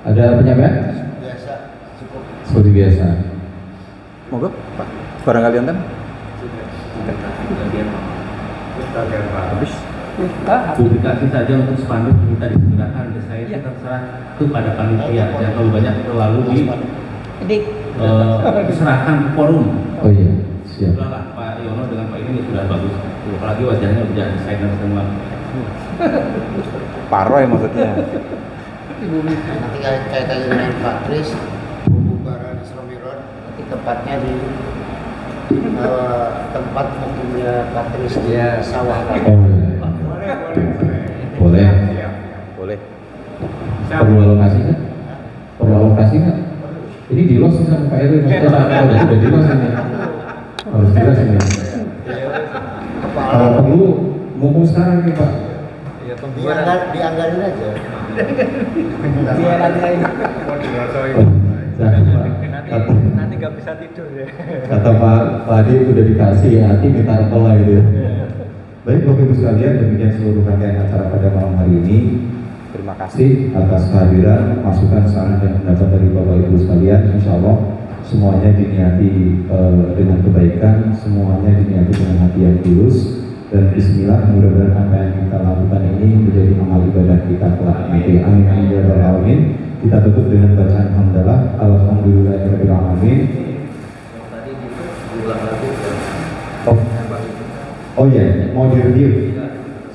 Ada penyampaian? Biasa, cukup. Seperti biasa. Monggo Pak, barangkali enten? Habis. Publikasi saja untuk spanduk kita digunakan, saya terserah itu pada panitia. Jangan terlalu banyak, terlalu diserahkan ke forum. Oh iya, siap. Sudahlah Pak Yono dengan Pak ini sudah bagus. Apalagi wajahnya udah desainer semua. Paroy maksudnya. Nanti kaitannya dengan Pak Kris, Pembubaran Isra Miraj. nanti tempatnya di tempat mungkinnya Pak Kris di sawah. Boleh. Boleh. Perlu alokasi kan? Perlu alokasi kan? Ini di los sama Pak Eri, udah di los ini. Harus jelas ini. Kalau perlu, mumpung sekarang nih Pak. Dianggarin aja. Dia nanti Nanti nggak bisa tidur ya. Kata Pak Adi udah dikasih, hati minta repel gitu. Baik Bapak Ibu sekalian, demikian seluruh rangkaian acara pada malam hari ini. Terima kasih atas kehadiran, masukan, saran dan pendapat dari Bapak Ibu sekalian. Insya Allah semuanya diniati dengan kebaikan, semuanya diniati dengan hati yang tulus. Dan Bismillah, mudah-mudahan apa yang kita lakukan ini menjadi amal ibadah kita kelak nanti. Amin amin ya rabbal alamin. Kita tutup dengan bacaan hamdalah. Alhamdulillahirabbil alamin. Oh iya, mau direview.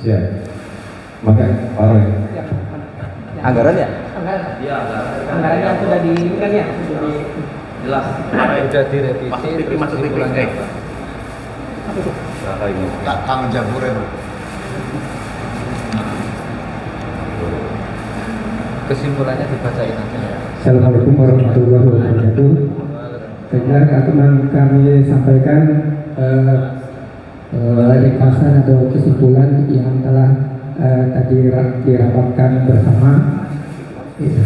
Siap. Maka Pak Roy. Anggaran ya? Iya, anggaran yang sudah kan ya, sudah jelas. Sudah direvisi. Masuk bulannya. Kang Jaburen. Kesimpulannya dibacain aja. Assalamualaikum warahmatullahi wabarakatuh. Saya akan kami sampaikan ringkasan atau kesimpulan yang telah tadi dirapatkan bersama. Gitu.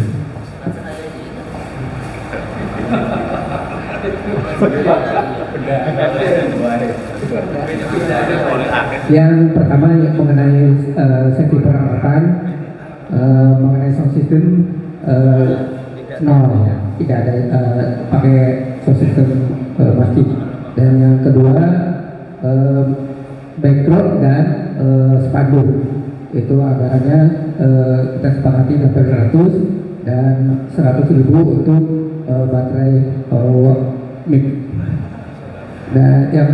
Yang pertama mengenai safety peralatan, mengenai sound system nol ya, tidak ada pakai sound system masjid. Dan yang kedua backdrop dan spanduk itu anggarannya kita sepakati 800 dan 100.000 untuk baterai mic. Dan yang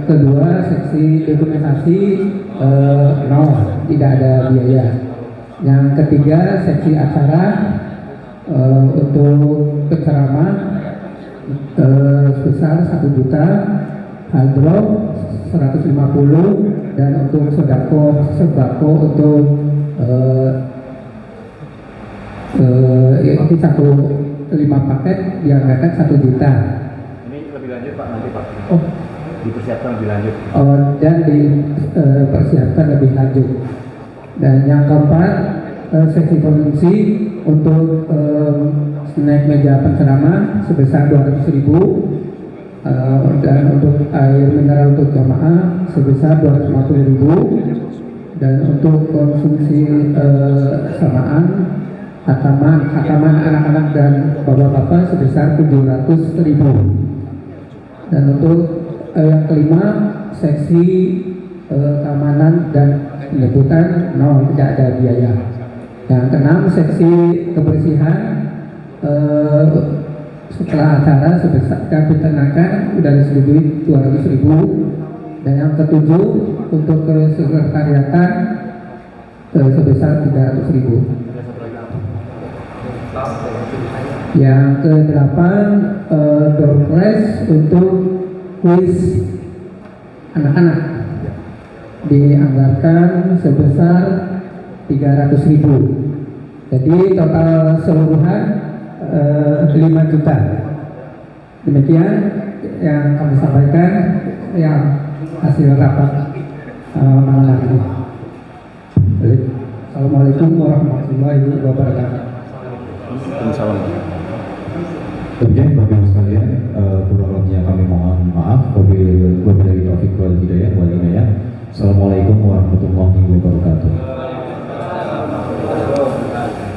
kedua seksi dokumentasi nol, tidak ada biaya. Yang ketiga seksi acara untuk penceramah sebesar 1 juta, hard drop 150, dan untuk sembako untuk ini 5 paket dianggarkan 1 juta. Ini lebih lanjut Pak, nanti Pak. Oh, dipersiapkan lebih lanjut. Dan dipersiapkan lebih lanjut. Dan yang keempat seksi konsumsi untuk snack meja penceramah sebesar 200.000, dan untuk air mineral untuk jamaah sebesar 250.000, dan untuk konsumsi samaan hataman anak-anak dan bapak-bapak sebesar 700.000. Dan untuk yang kelima seksi keamanan dan penyebutan nol, tidak ada biaya. Yang keenam seksi kebersihan setelah acara sebesar kami kenakan sudah disetujui 200.000. Dan yang ketujuh untuk kesekretariatan sebesar 300.000. Yang kedelapan door prize untuk kuis anak-anak dianggarkan sebesar 300.000. Jadi total seluruhan 5 juta. Demikian yang kami sampaikan yang hasil rapat malam hari ini. Assalamualaikum warahmatullahi wabarakatuh. Demikian Bapak Ibu sekalian, kurang-lebihnya kami mohon maaf. Wabillahi taufiq wal hidayah. Assalamualaikum warahmatullahi wabarakatuh.